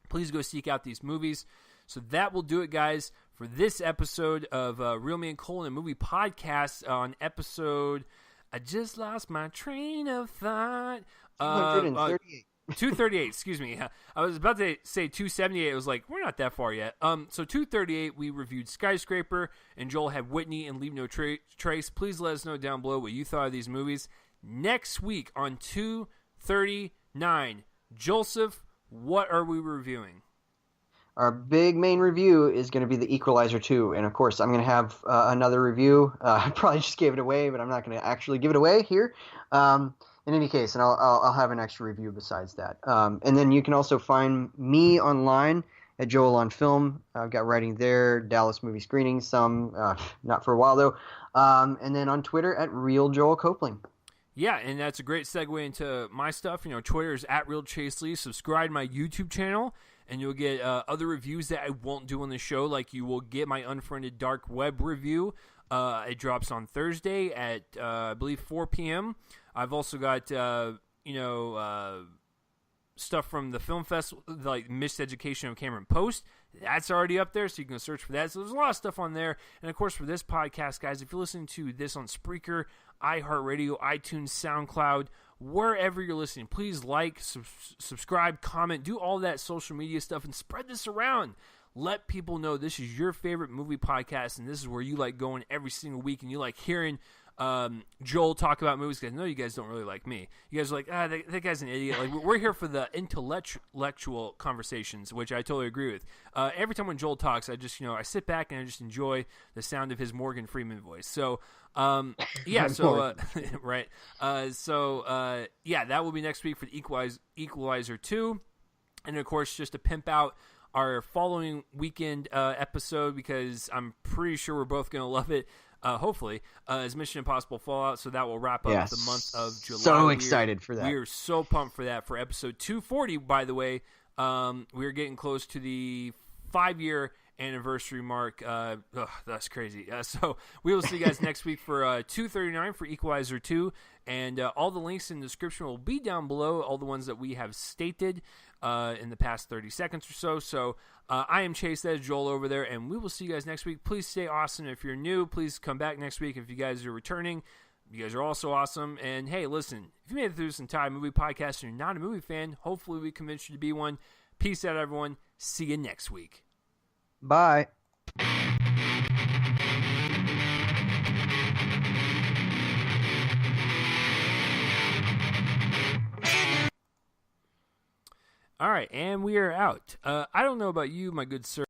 Please go seek out these movies. So that will do it, guys, for this episode of Real Me and Colin, a movie podcast on episode, I just lost my train of thought. 238. 238, excuse me. I was about to say 278. I was like, we're not that far yet. So 238, we reviewed Skyscraper, and Joel had Whitney and Leave No Trace. Please let us know down below what you thought of these movies. Next week on 239, Joseph, what are we reviewing? our big main review is going to be The Equalizer 2. And of course, I'm going to have another review. I probably just gave it away, but I'm not going to actually give it away here. In any case, and I'll have an extra review besides that. And then you can also find me online at Joel on Film. I've got writing there, Dallas movie screenings, some not for a while though. And then on Twitter at Real Joel Copling. Yeah, and that's a great segue into my stuff. Twitter is at Real Chase Lee. Subscribe to my YouTube channel, and you'll get other reviews that I won't do on the show. Like you will get my Unfriended Dark Web review. It drops on Thursday at I believe 4 p.m. I've also got stuff from the film festival, like Miseducation of Cameron Post. That's already up there, so you can search for that. So there's a lot of stuff on there. And of course, for this podcast, guys, if you're listening to this on Spreaker, iHeartRadio, iTunes, SoundCloud, wherever you're listening, please like, subscribe, comment, do all that social media stuff, and spread this around. Let people know this is your favorite movie podcast, and this is where you like going every single week, and you like hearing Joel talk about movies. Because I know you guys don't really like me. You guys are like, that guy's an idiot. Like, we're here for the intellectual conversations, which I totally agree with. Every time when Joel talks, I just, I sit back and I just enjoy the sound of his Morgan Freeman voice. So, yeah, so, right. Yeah, that will be next week for the Equalizer 2. And of course, just to pimp out our following weekend episode, because I'm pretty sure we're both going to love it. Hopefully, is Mission Impossible Fallout, so that will wrap up the month of July. So excited for that. We are so pumped for that. For episode 240, by the way, we're getting close to the 5-year anniversary mark. That's crazy. So we will see you guys next week for 239 for Equalizer 2, and all the links in the description will be down below, all the ones that we have stated in the past 30 seconds or so. So I am Chase, that is Joel over there, and we will see you guys next week. Please stay awesome. If you're new, please come back next week. If you guys are returning, you guys are also awesome. And hey, listen, if you made it through this entire movie podcast and you're not a movie fan, hopefully we convinced you to be one. Peace out, everyone. See you next week. Bye. All right, and we are out. I don't know about you, my good sir.